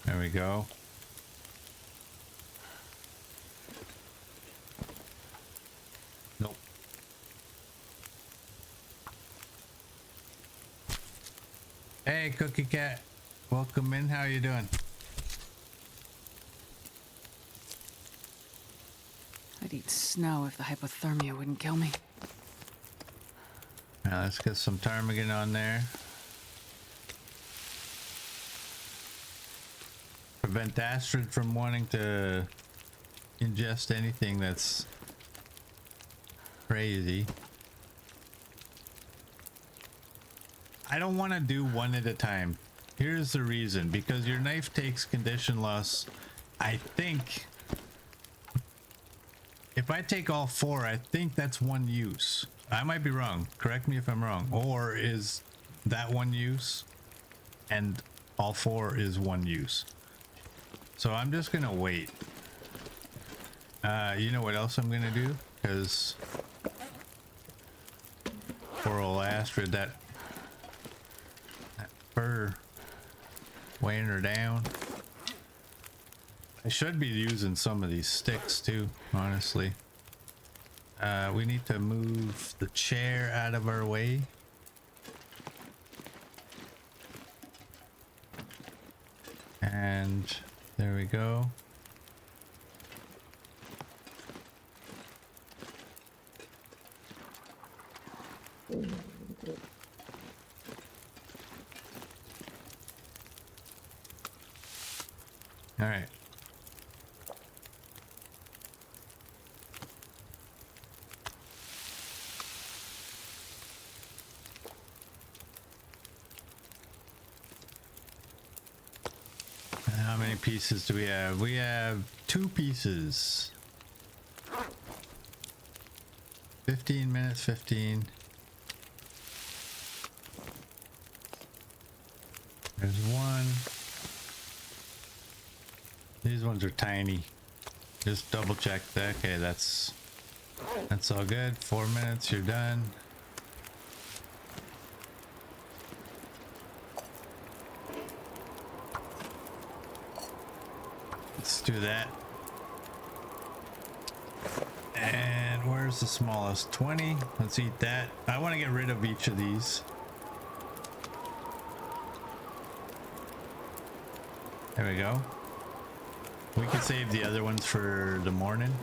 There we go. Nope. Hey, Cookie Cat. Welcome in. How you doing? I'd eat snow if the hypothermia wouldn't kill me. Now let's get some ptarmigan on there. Prevent Astrid from wanting to ingest anything that's crazy. I don't want to do one at a time. Here's the reason. Because your knife takes condition loss. I think if I take all 4, I think that's one use. I might be wrong. Correct me if I'm wrong. Or is that one use and all 4 is one use? So I'm just gonna wait. You know what else I'm gonna do? Because poor old Astrid, that fur weighing her down. I should be using some of these sticks too, honestly. We need to move the chair out of our way. And there we go. All right. How many pieces do we have? We have 2 pieces. 15 minutes, 15. There's 1. These ones are tiny. Just double check that. Okay, that's all good. 4 minutes, you're done. Let's do that. And where's the smallest? 20. Let's eat that. I want to get rid of each of these. There we go. We can save the other ones for the morning.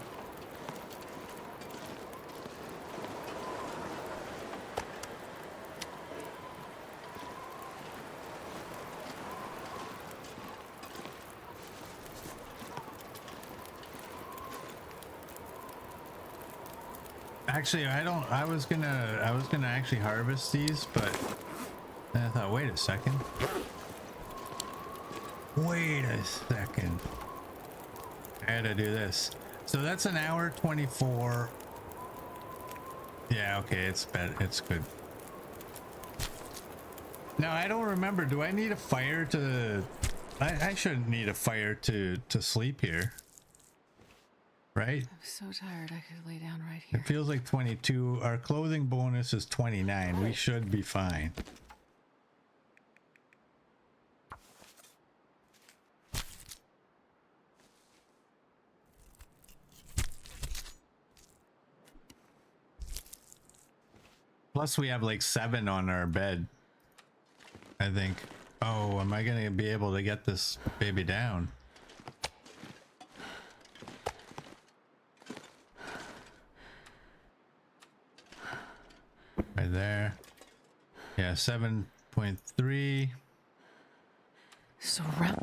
Actually, I was gonna actually harvest these, but then I thought, wait a second. Wait a second. I had to do this. So that's an hour 24. Yeah, okay, it's bad. It's good. Now I don't remember. Do I need a fire to? I shouldn't need a fire to sleep here. Right? I'm so tired I could lay down right here. It feels like 22. Our clothing bonus is 29. We should be fine. Plus we have like 7 on our bed, I think. Oh, am I gonna be able to get this baby down? Right there. Yeah, 7.3. So round.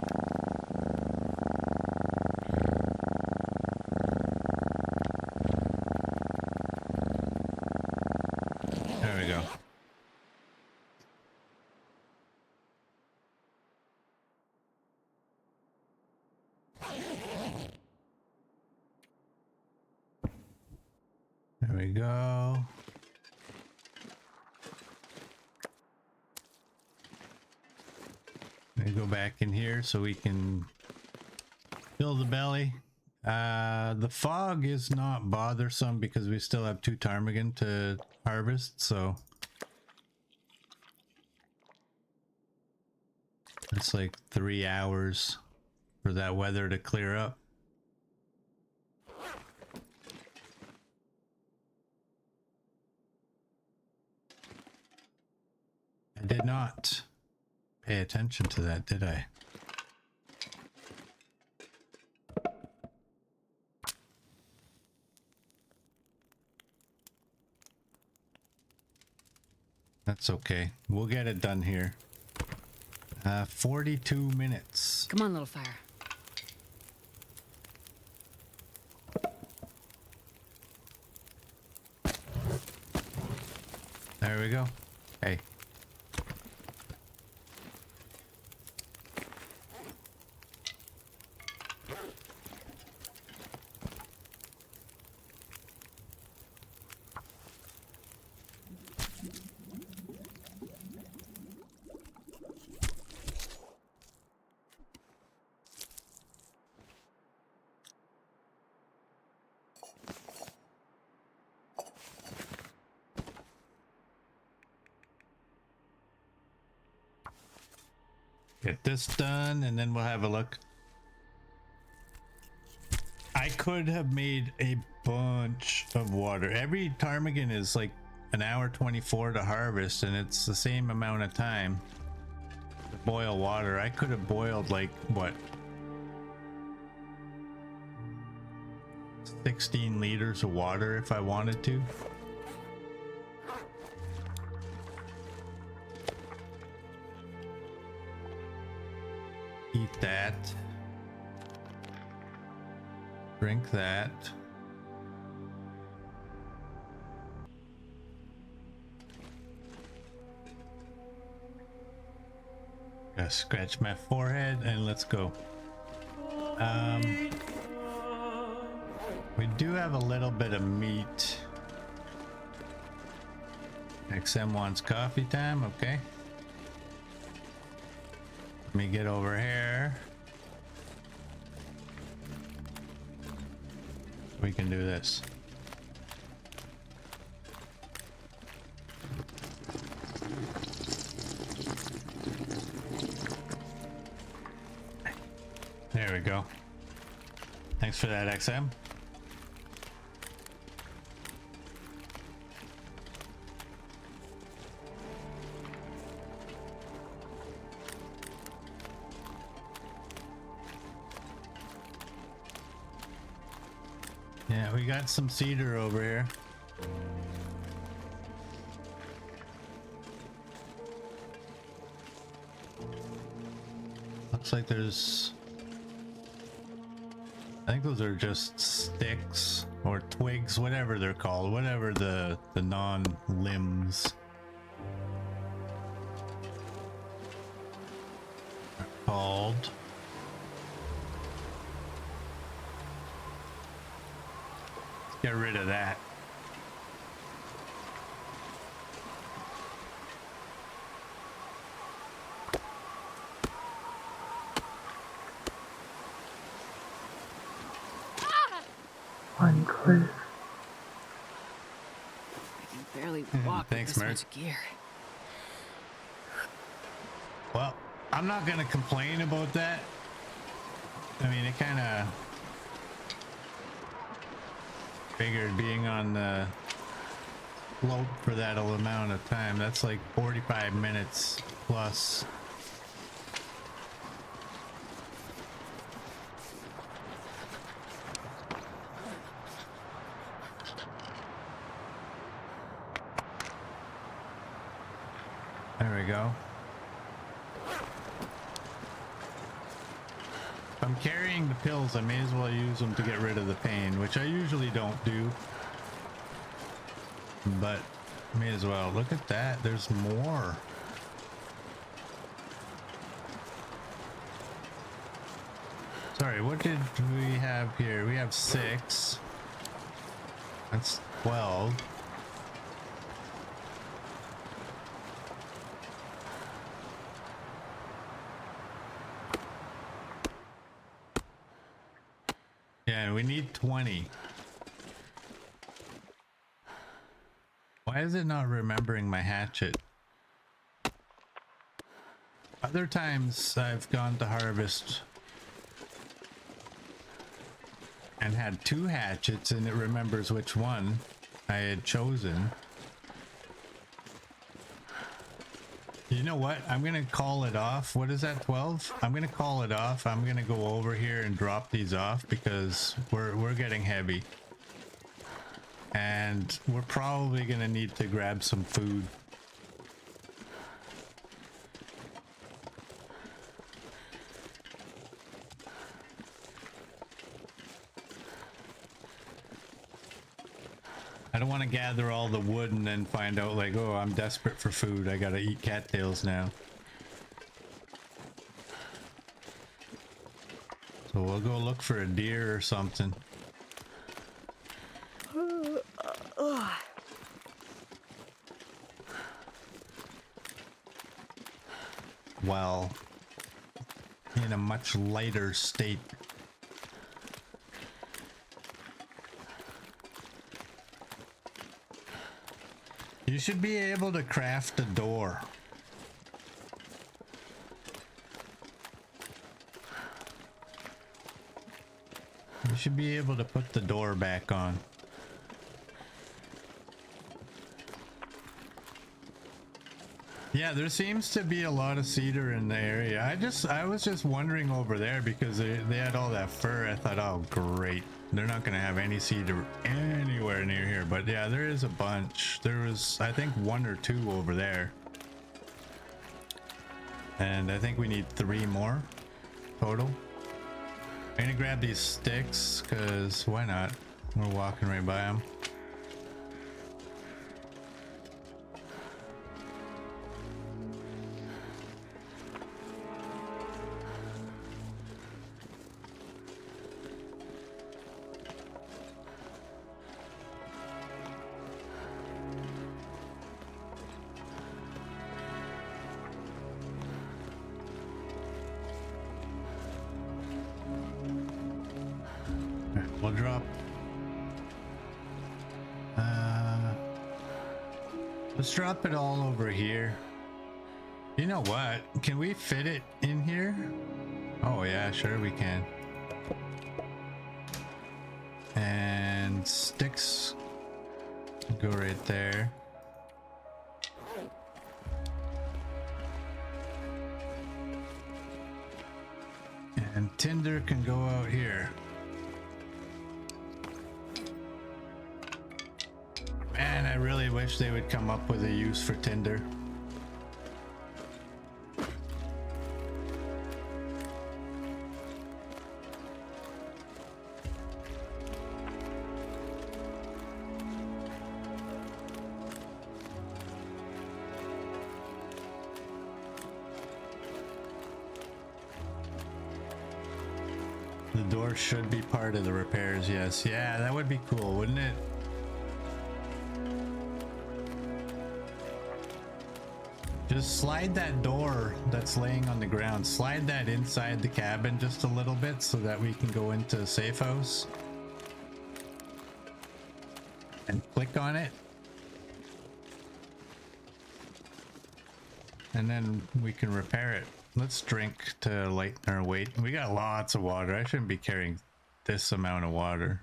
There we go. There we go. Let me go back in here so we can fill the belly. The fog is not bothersome because we still have 2 ptarmigan to harvest, so it's like 3 hours for that weather to clear up. I did not pay attention to that, did I? That's okay. We'll get it done here. 42 minutes. Come on, little fire. There we go. Hey. Get this done, and then we'll have a look. I could have made a bunch of water. Every ptarmigan is like an hour 24 to harvest, and it's the same amount of time to boil water. I could have boiled like what, 16 liters of water if I wanted to. Eat that. Drink that. Gotta scratch my forehead and let's go. We do have a little bit of meat. XM wants coffee time, okay. Let me get over here. We can do this. There we go. Thanks for that, XM. Yeah, we got some cedar over here. Looks like there's... I think those are just sticks or twigs, whatever they're called, whatever the non-limbs are called. Get rid of that. Unclear. I can barely walk Thanks, with this Mert. much gear. Well, I'm not gonna complain about that. I mean, it kind of figured being on the slope for that amount of time. That's like 45 minutes plus. There we go. If I'm carrying the pills, I may as well use them to get rid of the pain, which I usually don't do. But may as well. Look at that. There's more. Sorry, what did we have here? We have 6. That's 12. Yeah, we need 20. Why is it not remembering my hatchet? Other times I've gone to harvest and had 2 hatchets and it remembers which one I had chosen. You know what? I'm gonna call it off. What is that, 12? I'm gonna call it off. I'm gonna go over here and drop these off because we're getting heavy. And we're probably gonna need to grab some food. I don't want to gather all the wood and then find out like, oh, I'm desperate for food. I gotta eat cattails now. So we'll go look for a deer or something. Well, in a much lighter state. You should be able to craft a door. We should be able to put the door back on. Yeah, there seems to be a lot of cedar in the area. I was just wondering over there because they had all that fur. I thought, oh great, they're not gonna have any cedar anywhere near here. But yeah, there is a bunch. There was, I think, 1 or 2 over there. And I think we need 3 more total. I'm gonna grab these sticks because why not? We're walking right by them. We'll drop. Let's drop it all over here. You know what? Can we fit it in here? Oh yeah, sure we can. And sticks go right there. And tinder can go out here. Man, I really wish they would come up with a use for tinder. The door should be part of the repairs, yes. Yeah, that would be cool, wouldn't it? Just slide that door that's laying on the ground, slide that inside the cabin just a little bit so that we can go into the safe house. And click on it. And then we can repair it. Let's drink to lighten our weight. We got lots of water. I shouldn't be carrying this amount of water.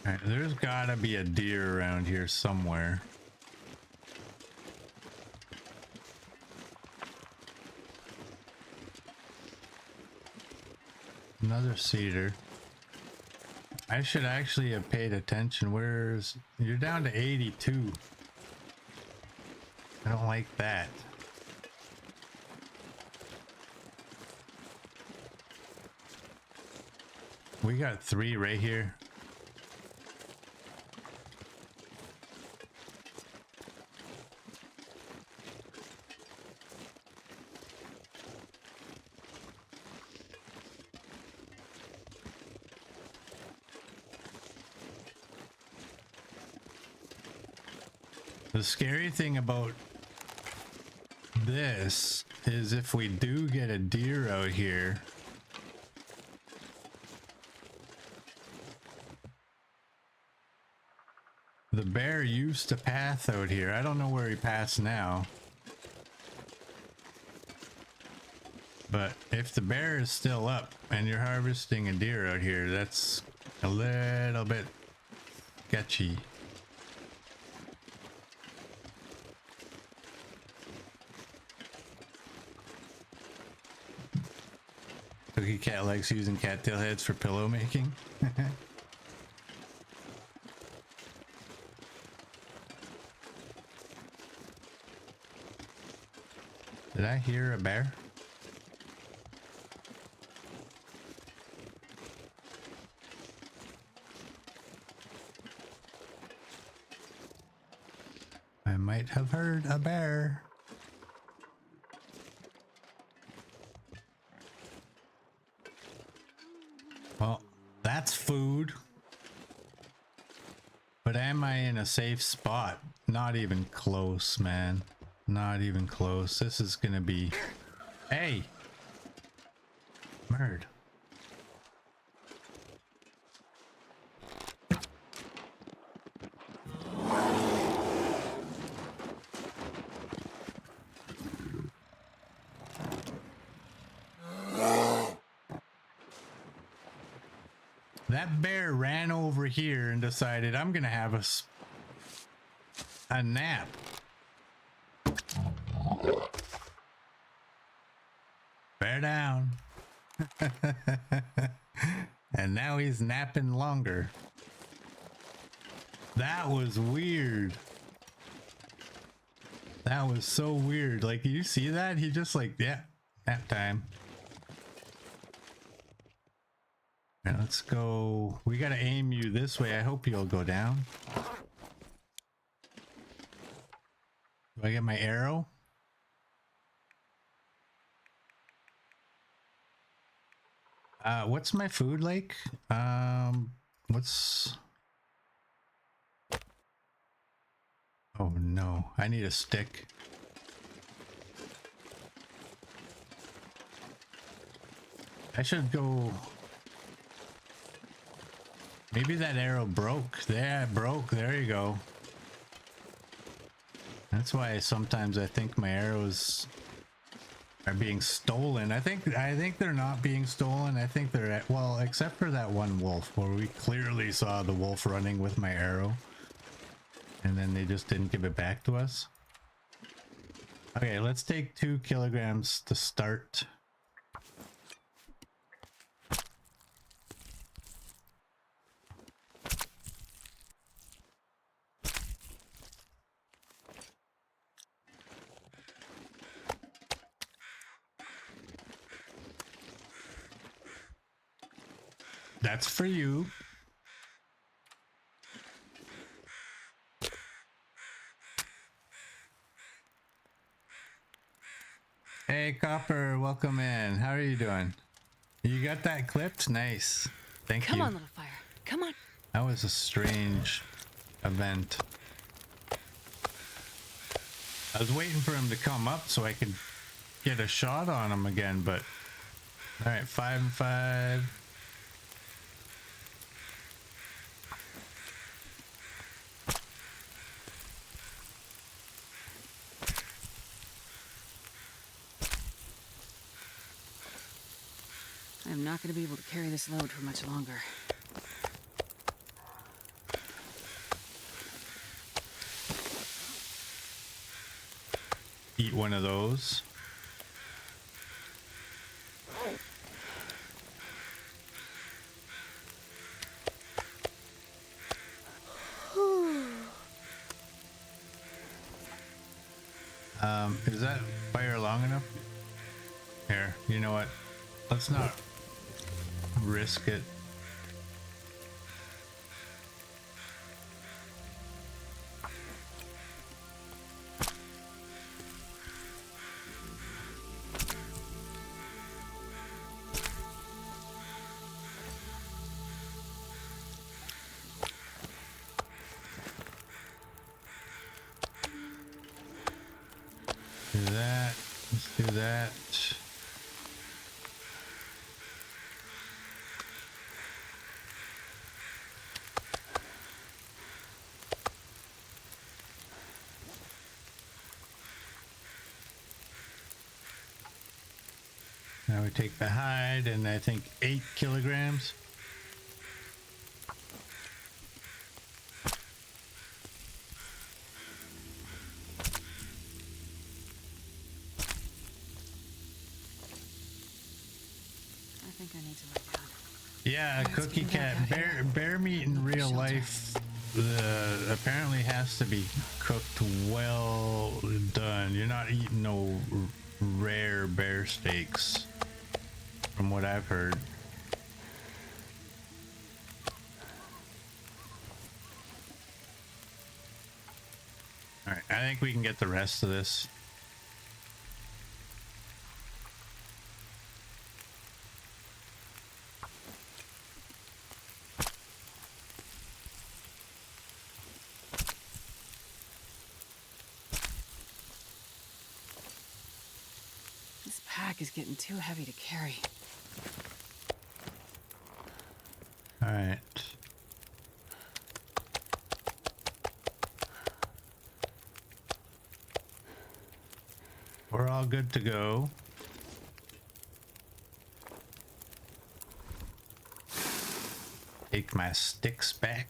All right, there's gotta be a deer around here somewhere. Another cedar. I should actually have paid attention. You're down to 82. I don't like that. We got 3 right here. The scary thing about this is if we do get a deer out here, the bear used to path out here. I don't know where he passed now. But if the bear is still up and you're harvesting a deer out here, that's a little bit sketchy. Cookie Cat likes using cattail heads for pillow making. Did I hear a bear? I might have heard a bear. Well, that's food. But am I in a safe spot? Not even close, man. Not even close. This is gonna be... Hey! Murd. That bear ran over here and decided I'm gonna have a nap. Bear down. And now he's napping longer. That was weird. That was so weird. Like, you see that? He just like, yeah, nap time. All right, let's go. We gotta aim you this way. I hope you'll go down. Do I get my arrow? What's my food like? What's... Oh no, I need a stick. I should go... Maybe that arrow broke. Yeah, it broke. There you go. That's why sometimes I think my arrows are being stolen. I think they're not being stolen. I think they're at, well, except for that one wolf where we clearly saw the wolf running with my arrow. And then they just didn't give it back to us. Okay, let's take 2 kilograms to start. That's for you. Hey, Copper, welcome in. How are you doing? You got that clipped? Nice. Thank you. Come on, little fire. Come on. That was a strange event. I was waiting for him to come up so I could get a shot on him again, but... Alright, 5 and 5. I'm not going to be able to carry this load for much longer. Eat one of those. Is that fire long enough? Here, you know what? Let's not risk it. Do that. Let's do that. Now we take the hide, and I think 8 kilograms. I think I need to lie down. Yeah, Cookie Cat. Bear meat in real life apparently has to be cooked well done. You're not eating no rare bear steaks, from what I've heard. All right, I think we can get the rest of this. This pack is getting too heavy to carry. All right. We're all good to go. take my sticks back.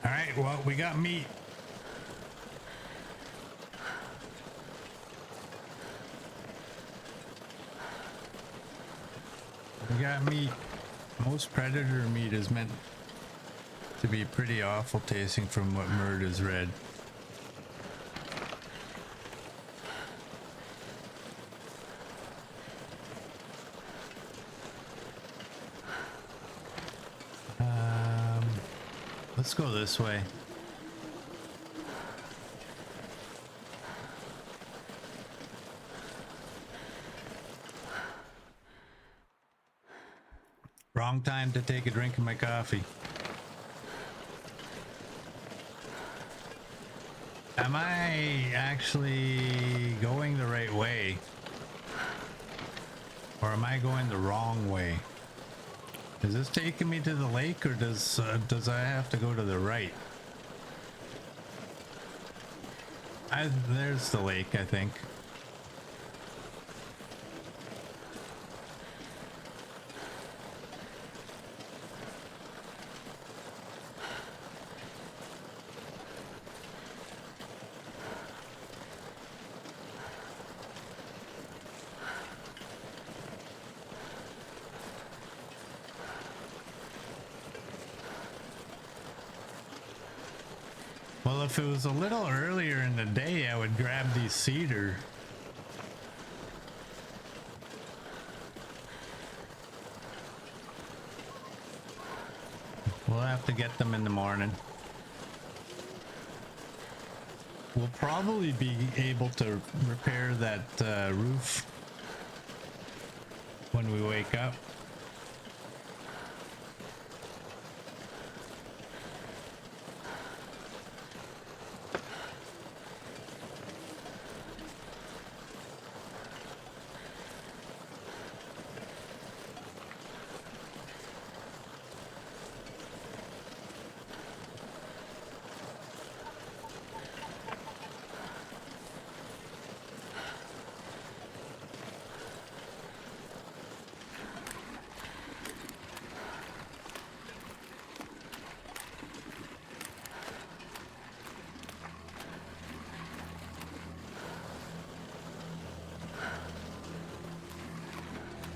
All right, well, we got meat. We got meat. Most predator meat is meant to be pretty awful tasting from what Murd has read. Let's go this way. Wrong time to take a drink of my coffee. Am I actually going the right way? Or am I going the wrong way? Is this taking me to the lake, or does I have to go to the right? There's the lake, I think. Well, if it was a little earlier in the day, I would grab these cedar. We'll have to get them in the morning. We'll probably be able to repair that roof when we wake up.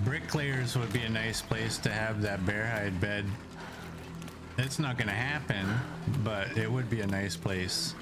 Bricklayers would be a nice place to have that bear hide bed. It's not gonna happen, but it would be a nice place.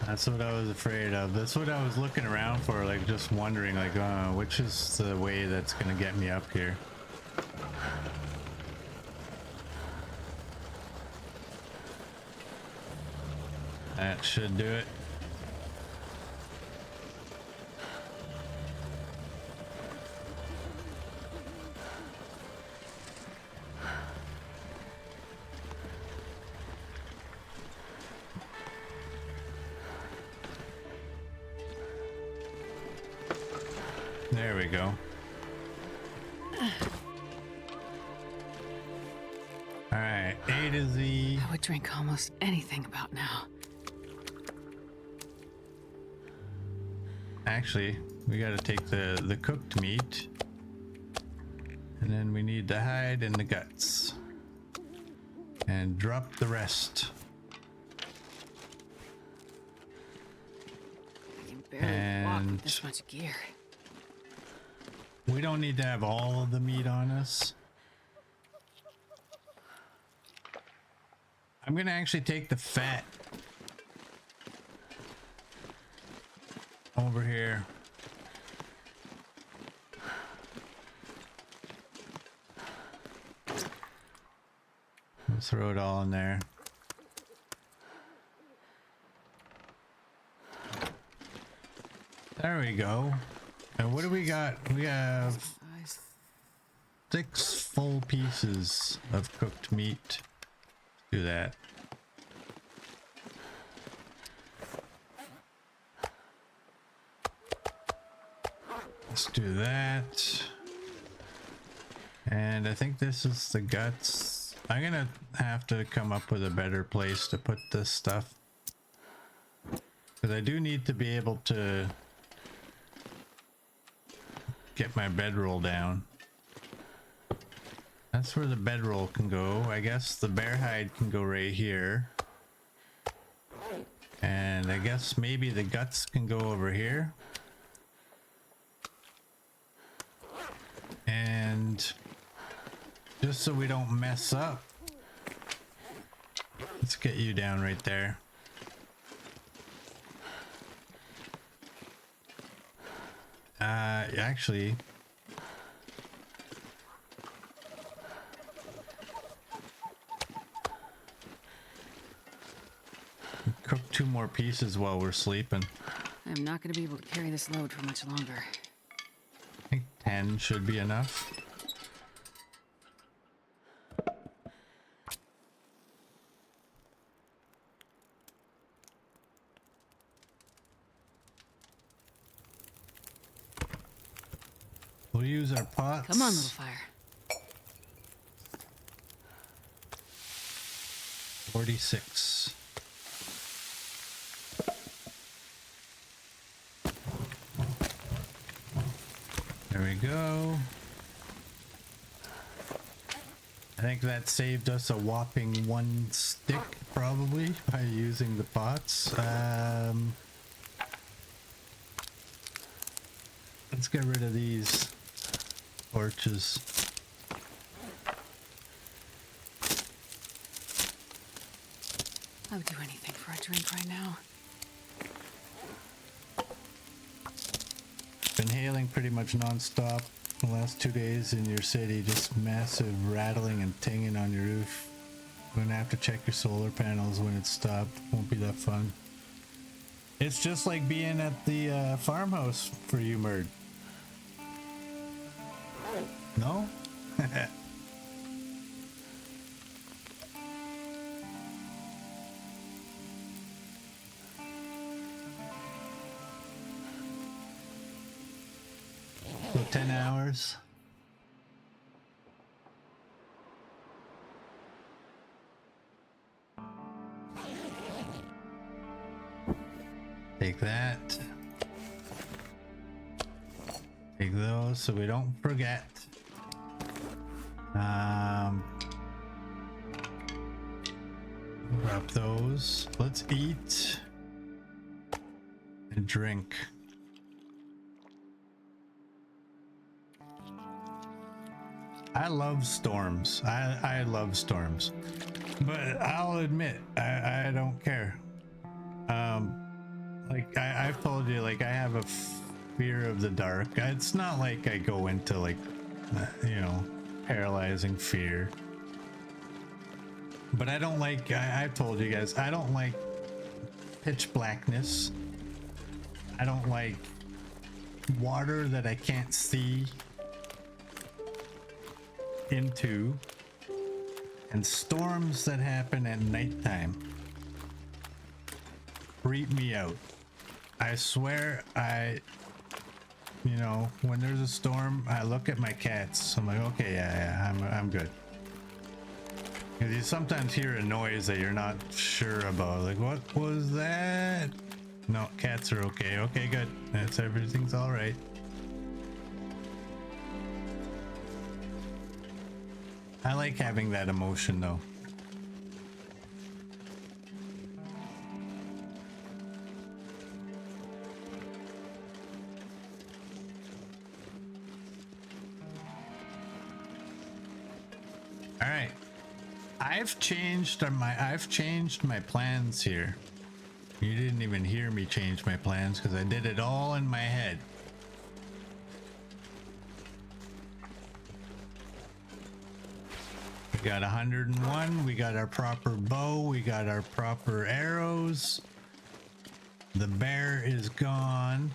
That's what I was afraid of. That's what I was looking around for, like just wondering, like, which is the way that's gonna get me up here. That should do it. There we go. All right, A to Z. I would drink almost anything about now. Actually, we got to take the cooked meat, and then we need the hide and the guts, and drop the rest. I can barely walk with this much gear. We don't need to have all of the meat on us. I'm gonna actually take the fat over here. Let's throw it all in there. There we go. And what do we got? We have 6 full pieces of cooked meat. Do that. Let's do that. And I think this is the guts. I'm gonna have to come up with a better place to put this stuff, because I do need to be able to get my bedroll down. That's where the bedroll can go. I guess the bear hide can go right here. And I guess maybe the guts can go over here. And just so we don't mess up, let's get you down right there. Actually, cook 2 more pieces while we're sleeping. I'm not going to be able to carry this load for much longer. I think 10 should be enough. We'll use our pots. Come on, little fire. 46. There we go. I think that saved us a whopping 1 stick probably by using the pots. Let's get rid of these torches. I would do anything for a drink right now. Been hailing pretty much non-stop the last 2 days in your city, just massive rattling and tinging on your roof. You're gonna have to check your solar panels when it's stopped. Won't be that fun. It's just like being at the farmhouse for you, Murd. No? So 10 hours. Take that. Take those so we don't forget. Drop those. Let's eat and drink. I love storms. I love storms, but I'll admit I don't care. Like I've told you, like I have a fear of the dark. It's not like I go into like you know, paralyzing fear, but I don't like, I've told you guys, I don't like pitch blackness. I don't like water that I can't see into, and storms that happen at nighttime freak me out. I swear, you know, when there's a storm, I look at my cats. I'm like, okay, yeah, I'm good. Because you sometimes hear a noise that you're not sure about. Like, what was that? No, cats are okay. Okay, good. Everything's all right. I like having that emotion, though. All right, I've changed my plans here. You didn't even hear me change my plans because I did it all in my head. We got 101. We got our proper bow. We got our proper arrows. The bear is gone.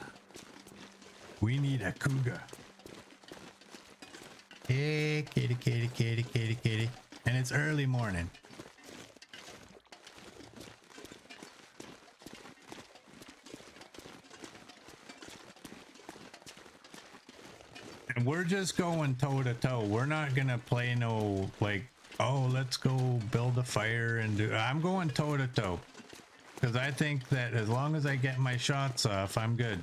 We need a cougar. Hey, kitty, kitty, kitty, kitty, kitty. And it's early morning. And we're just going toe to toe. We're not gonna play no like, oh, let's go build a fire and do. I'm going toe to toe because I think that as long as I get my shots off, I'm good.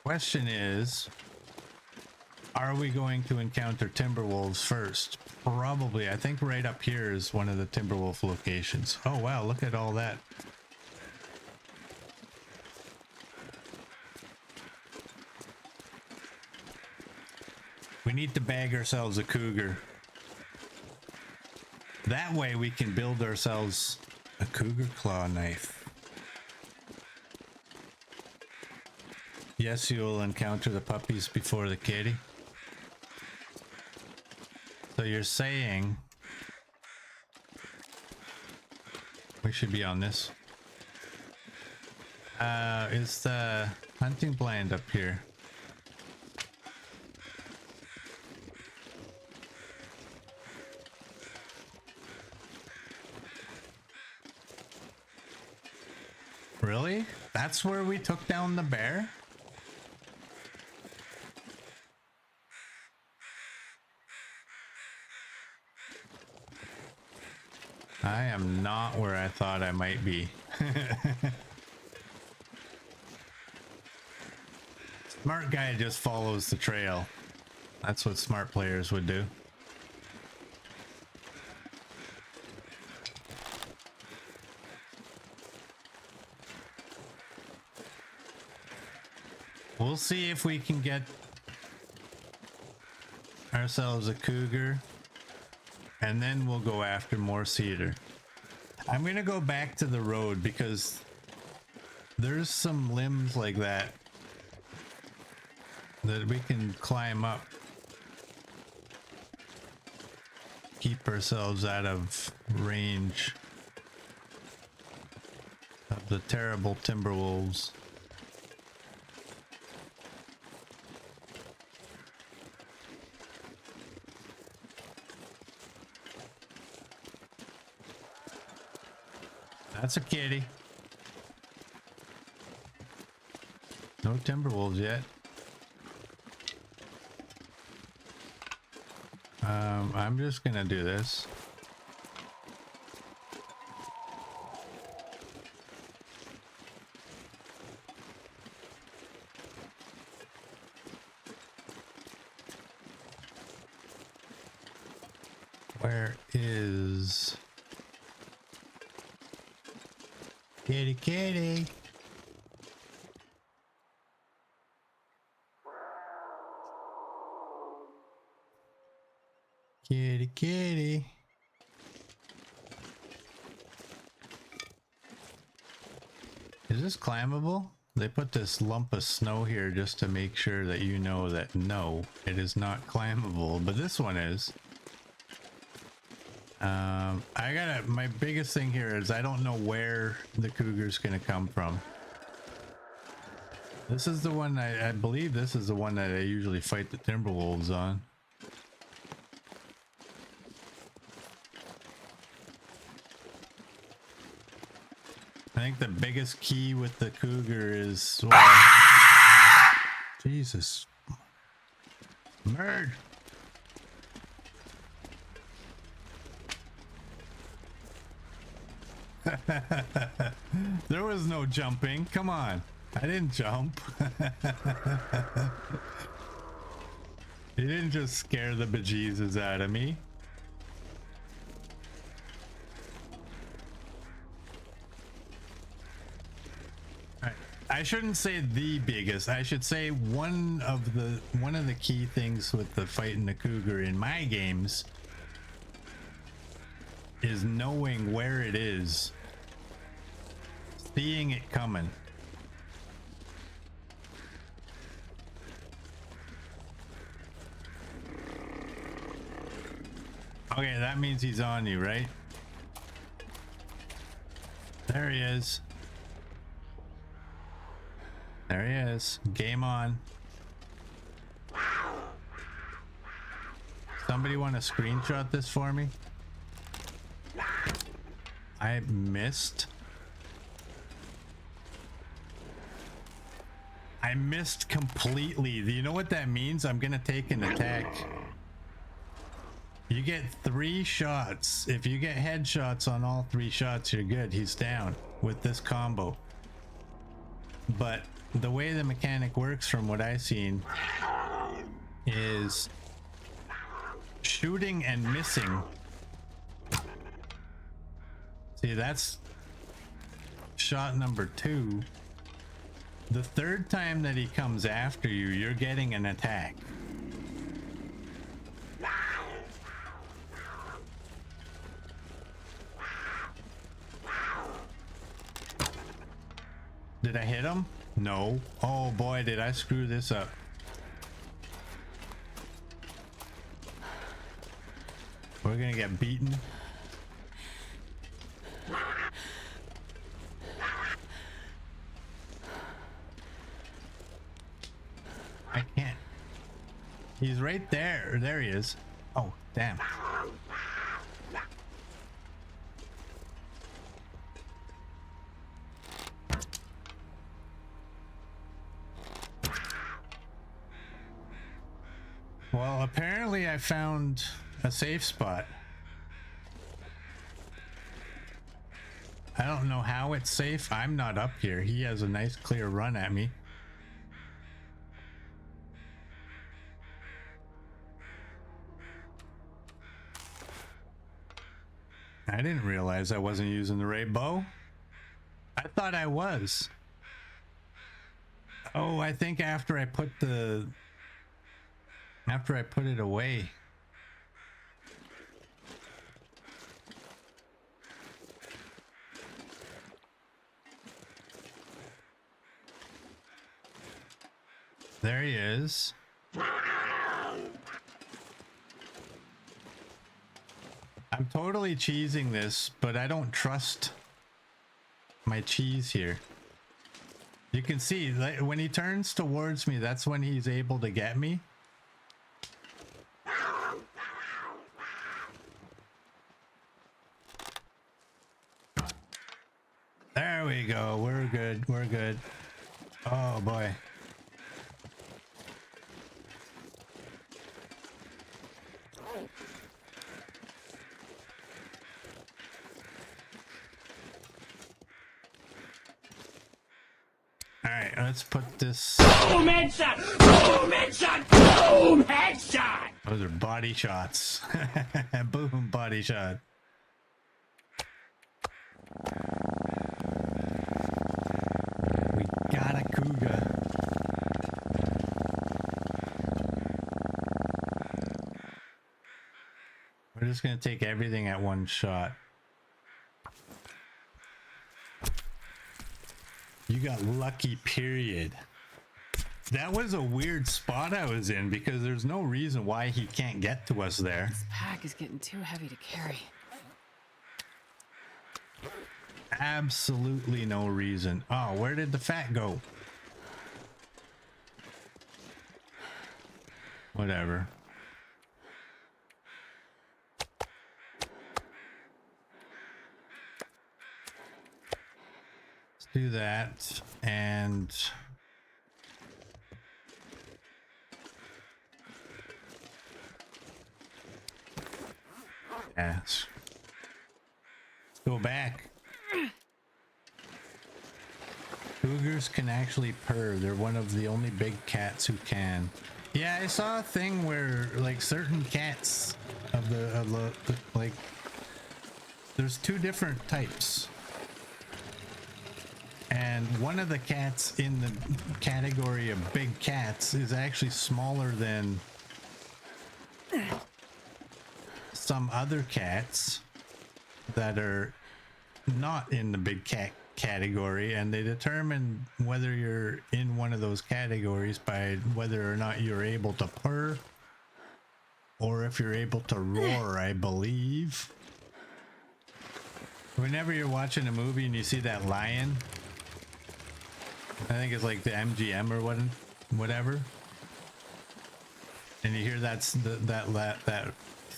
Question is, are we going to encounter Timberwolves first? Probably. I think right up here is one of the Timberwolf locations. Oh wow, look at all that. We need to bag ourselves a cougar. That way we can build ourselves a cougar claw knife. Yes, you'll encounter the puppies before the kitty. So you're saying we should be on this. Is the hunting blind up here? Really? That's where we took down the bear? I am not where I thought I might be. Smart guy just follows the trail. That's what smart players would do. We'll see if we can get ourselves a cougar, and then we'll go after more cedar. I'm gonna go back to the road because there's some limbs like that that we can climb up. Keep ourselves out of range of the terrible Timberwolves. That's a kitty. No Timberwolves yet. I'm just gonna do this. Where is kitty kitty? Kitty kitty. Is this climbable? They put this lump of snow here just to make sure that you know that no, it is not climbable, but this one is. My biggest thing here is I don't know where the cougar's gonna come from. This is the one I believe this is the one that I usually fight the Timberwolves on. I think the biggest key with the cougar is, well, Jesus, merge. There was no jumping. Come on. I didn't jump. He didn't just scare the bejesus out of me. I shouldn't say the biggest. I should say one of the key things with the fighting the cougar in my games is knowing where it is, seeing it coming. Okay, that means he's on you, right? There he is. There he is. Game on. Somebody want to screenshot this for me? I missed. I missed completely. Do you know what that means? I'm gonna take an attack. You get 3 shots. If you get headshots on all 3 shots, you're good. He's down with this combo. But the way the mechanic works, from what I've seen, is shooting and missing. See, that's shot number 2. The 3rd time that he comes after you, you're getting an attack. Did I hit him? No. Oh boy, did I screw this up. We're gonna get beaten. I can't. He's right there. There he is. Oh, damn. Well, apparently I found a safe spot. I don't know how it's safe. I'm not up here. He has a nice clear run at me. I didn't realize I wasn't using the right bow. I thought I was. Oh, I think after I put it away. There he is. I'm totally cheesing this, but I don't trust my cheese here. You can see, like, when he turns towards me, that's when he's able to get me. There we go. We're good. We're good. Oh boy. Alright, let's put this. Boom headshot! Boom headshot! Boom headshot! Those are body shots. Boom, body shot. We got a cougar. We're just gonna take everything at one shot. You got lucky, period. That was a weird spot I was in because there's no reason why he can't get to us there. This pack is getting too heavy to carry. Absolutely no reason. Oh, where did the fat go? Whatever. Let's do that and yes. Let's go back. Cougars can actually purr. They're one of the only big cats who can. Yeah, I saw a thing where like certain cats of the like there's 2 different types. And one of the cats in the category of big cats is actually smaller than some other cats that are not in the big cat category, and they determine whether you're in one of those categories by whether or not you're able to purr or if you're able to roar, I believe. Whenever you're watching a movie and you see that lion, I think it's like the MGM or whatever, and you hear that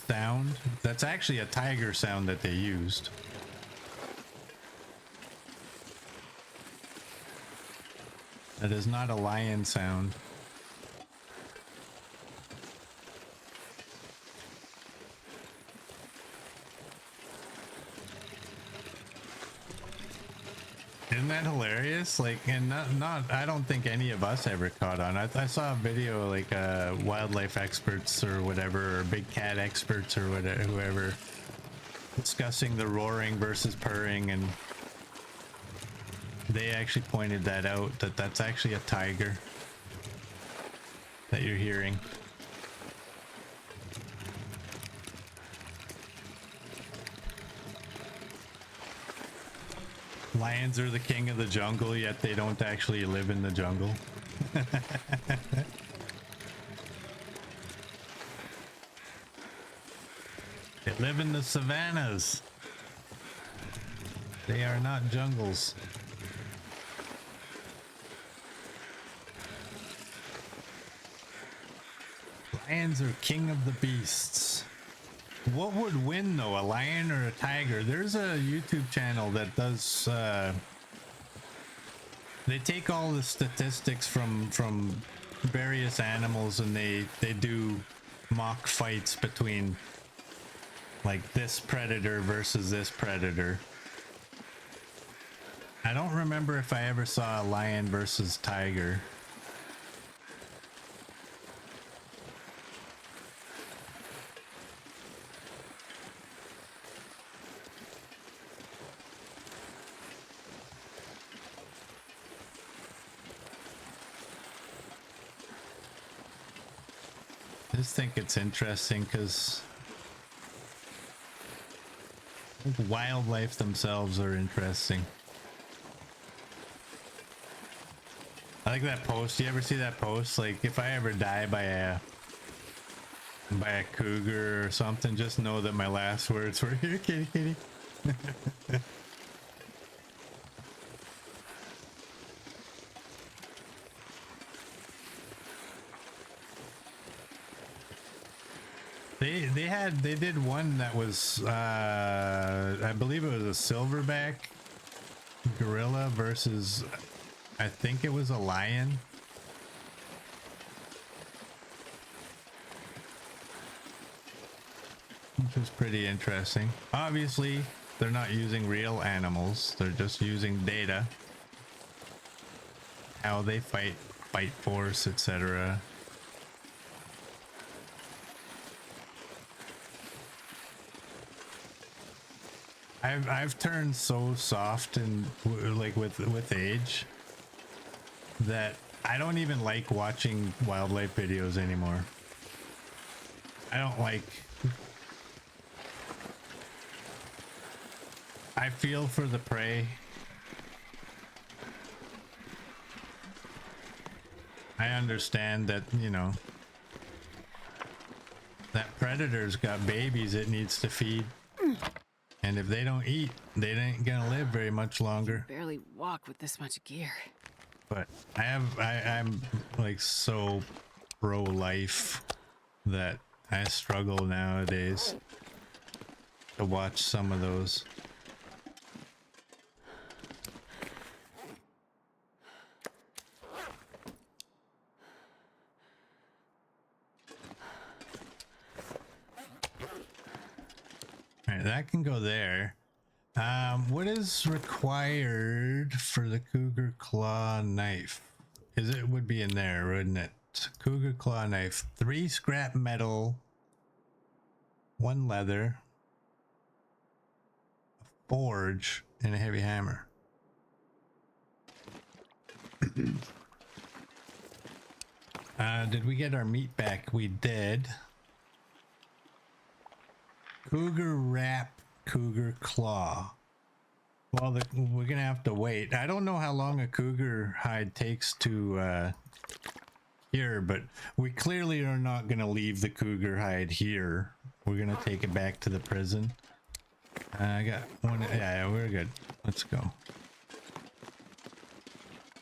sound, that's actually a tiger sound that they used. That is not a lion sound. Isn't that hilarious? Like, and not I don't think any of us ever caught on. I saw a video like wildlife experts or whatever, or big cat experts or whatever, whoever, discussing the roaring versus purring, and they actually pointed that out, that that's actually a tiger that you're hearing. Lions are the king of the jungle, yet they don't actually live in the jungle. They live in the savannas. They are not jungles. Lions are king of the beasts. What would win though, a lion or a tiger? There's a YouTube channel that does they take all the statistics from various animals, and they do mock fights between like this predator versus this predator. I don't remember if I ever saw a lion versus tiger. I just think it's interesting because wildlife themselves are interesting. I like that post. You ever see that post? Like, if I ever die by a cougar or something, just know that my last words were, "Here, kitty, kitty." They did one that was I believe it was a silverback gorilla versus, I think it was a lion. Which was pretty interesting. Obviously, they're not using real animals. They're just using data. How they fight force, etc. I've turned so soft and like with age that I don't even like watching wildlife videos anymore. I don't like. I feel for the prey. I understand that, you know, that predator's got babies it needs to feed. And if they don't eat, they ain't gonna live very much longer. Barely walk with this much gear. But I'm like so pro-life that I struggle nowadays to watch some of those. Alright, that can go there. What is required for the cougar claw knife? It would be in there, wouldn't it? Cougar claw knife. 3 scrap metal, 1 leather, a forge, and a heavy hammer. Did we get our meat back? We did. Cougar wrap, cougar claw. Well, we're gonna have to wait. I don't know how long a cougar hide takes to here, but we clearly are not going to leave the cougar hide here. We're going to take it back to the prison. I got one. Yeah, we're good. Let's go.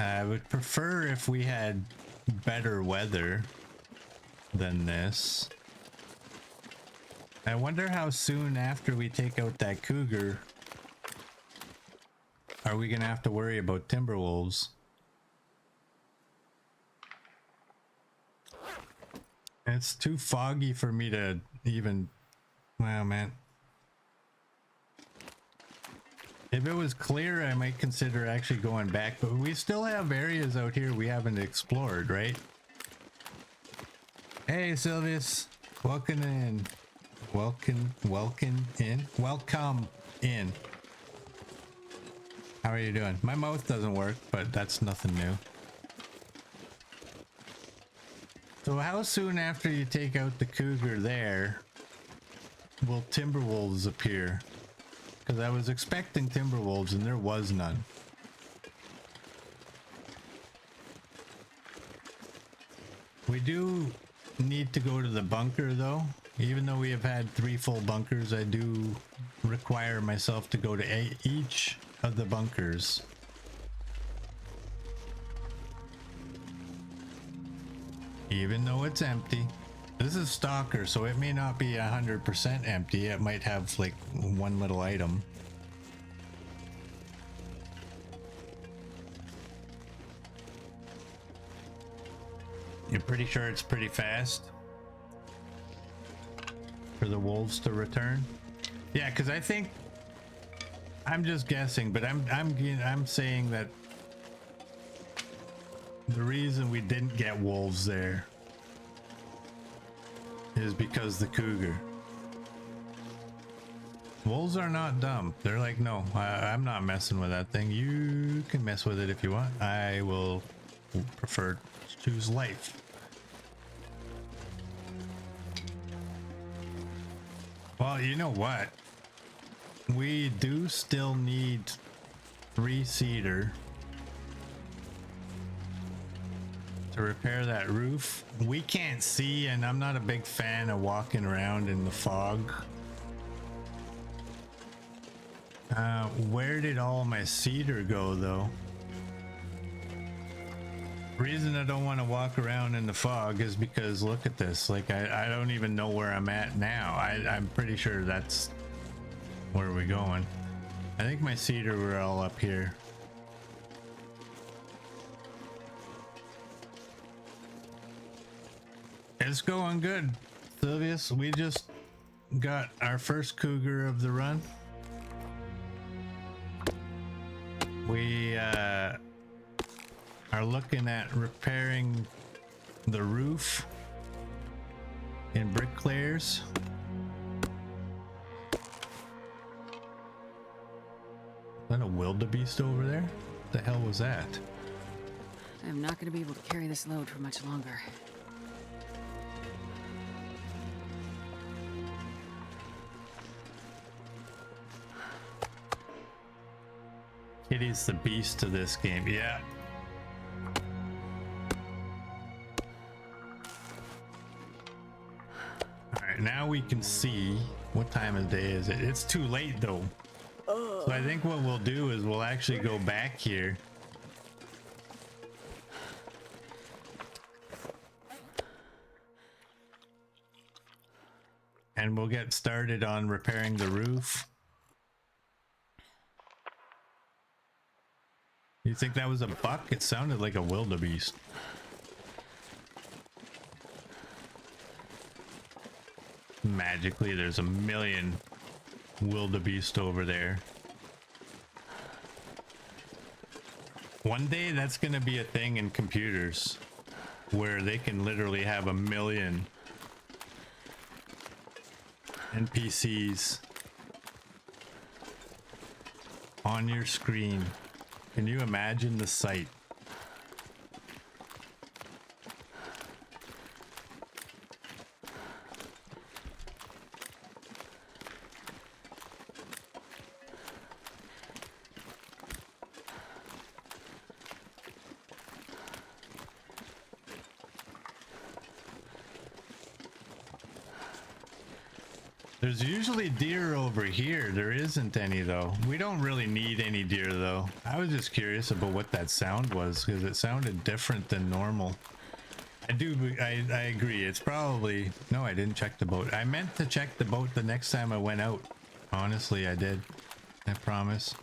I would prefer if we had better weather than this. I wonder how soon after we take out that cougar are we going to have to worry about timber wolves? It's too foggy for me to even... Wow, man. If it was clear, I might consider actually going back, but we still have areas out here we haven't explored, right? Hey, Sylvius. Welcome in. Welcome in. How are you doing? My mouth doesn't work, but that's nothing new. So how soon after you take out the cougar there will timber wolves appear? Because I was expecting timber wolves and there was none. We do need to go to the bunker though. Even though we have had 3 full bunkers, I do require myself to go to each of the bunkers. Even though it's empty. This is Stalker, so it may not be 100% empty. It might have like one little item. You're pretty sure it's pretty fast for the wolves to return? Yeah, because I think I'm just guessing, but I'm saying that the reason we didn't get wolves there is because the cougar. Wolves are not dumb. They're like, no, I'm not messing with that thing. You can mess with it if you want. I will prefer to choose life. Well, you know what? We do still need 3 cedar to repair that roof. We can't see, and I'm not a big fan of walking around in the fog. Where did all my cedar go though? Reason I don't want to walk around in the fog is because look at this. Like I don't even know where I'm at now. I'm pretty sure that's where we're going. I think my cedar were all up here. It's going good, Sylvius. We just got our first cougar of the run. We are looking at repairing the roof in bricklayers. Is that a wildebeest over there? What the hell was that? I'm not going to be able to carry this load for much longer. Kitty's the beast of this game. Yeah. Alright, now we can see what time of day is it. It's too late though. So I think what we'll do is we'll actually go back here. And we'll get started on repairing the roof. You think that was a buck? It sounded like a wildebeest. Magically, there's a million wildebeest over there. One day that's gonna be a thing in computers where they can literally have a million NPCs on your screen. Can you imagine the sight? There's usually deer over here. There isn't any though. We don't really need any deer though. I was just curious about what that sound was because it sounded different than normal. I agree. It's probably... No, I didn't check the boat. I meant to check the boat the next time I went out. Honestly, I did. I promise.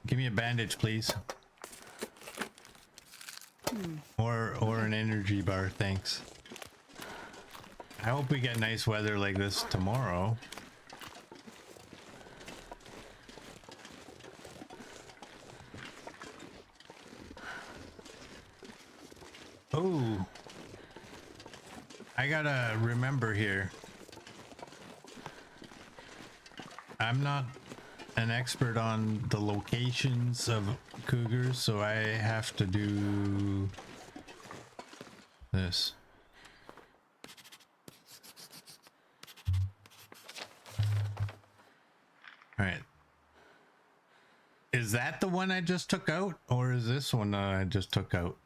Give me a bandage, please. Or an energy bar, thanks. I hope we get nice weather like this tomorrow. Oh, I gotta remember here. I'm not an expert on the locations of cougars, so I have to do this. All right. Is that the one I just took out, or is this one I just took out?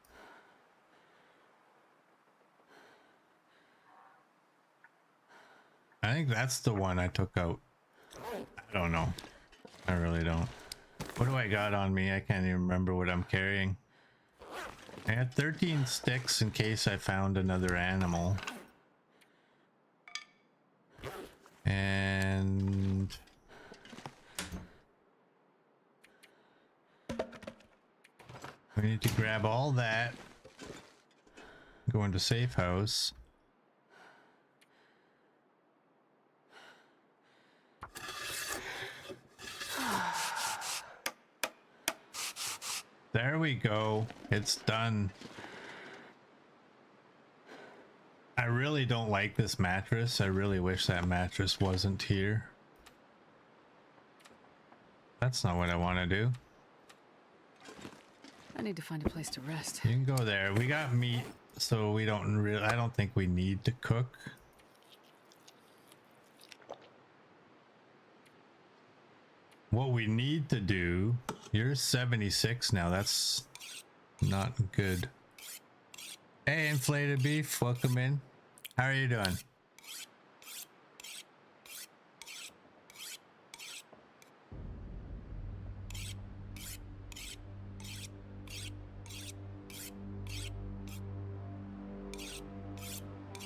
I think that's the one I took out. I don't know. I really don't. What do I got on me? I can't even remember what I'm carrying. I had 13 sticks in case I found another animal. And... we need to grab all that. Go into safe house. There we go. It's done. I really don't like this mattress. I really wish that mattress wasn't here. That's not what I want to do. I need to find a place to rest. You can go there. We got meat, so we don't really... I don't think we need to cook. What we need to do... You're 76 now. That's not good. Hey, inflated beef. Welcome in. How are you doing?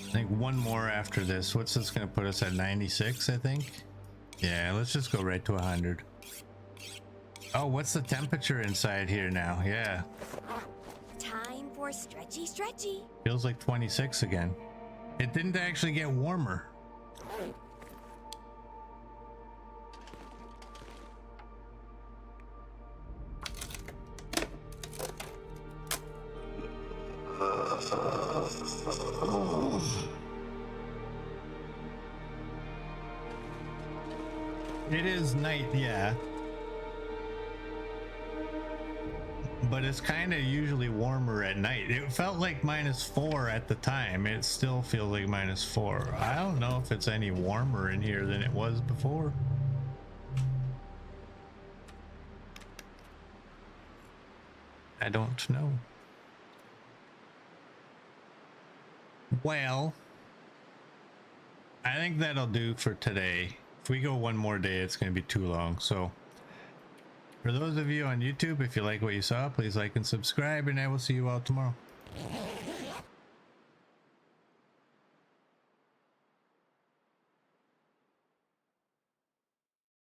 I think one more after this. What's this going to put us at? 96, I think? Yeah, let's just go right to 100. Oh, what's the temperature inside here now? Yeah. Time for stretchy, stretchy. Feels like 26 again. It didn't actually get warmer. It is night, yeah. But it's kind of usually warmer at night. It felt like -4 at the time. It still feels like -4. I don't know if it's any warmer in here than it was before. I don't know. Well, I think that'll do for today. If we go one more day, it's going to be too long. So for those of you on YouTube, if you like what you saw, please like and subscribe, and I will see you all tomorrow.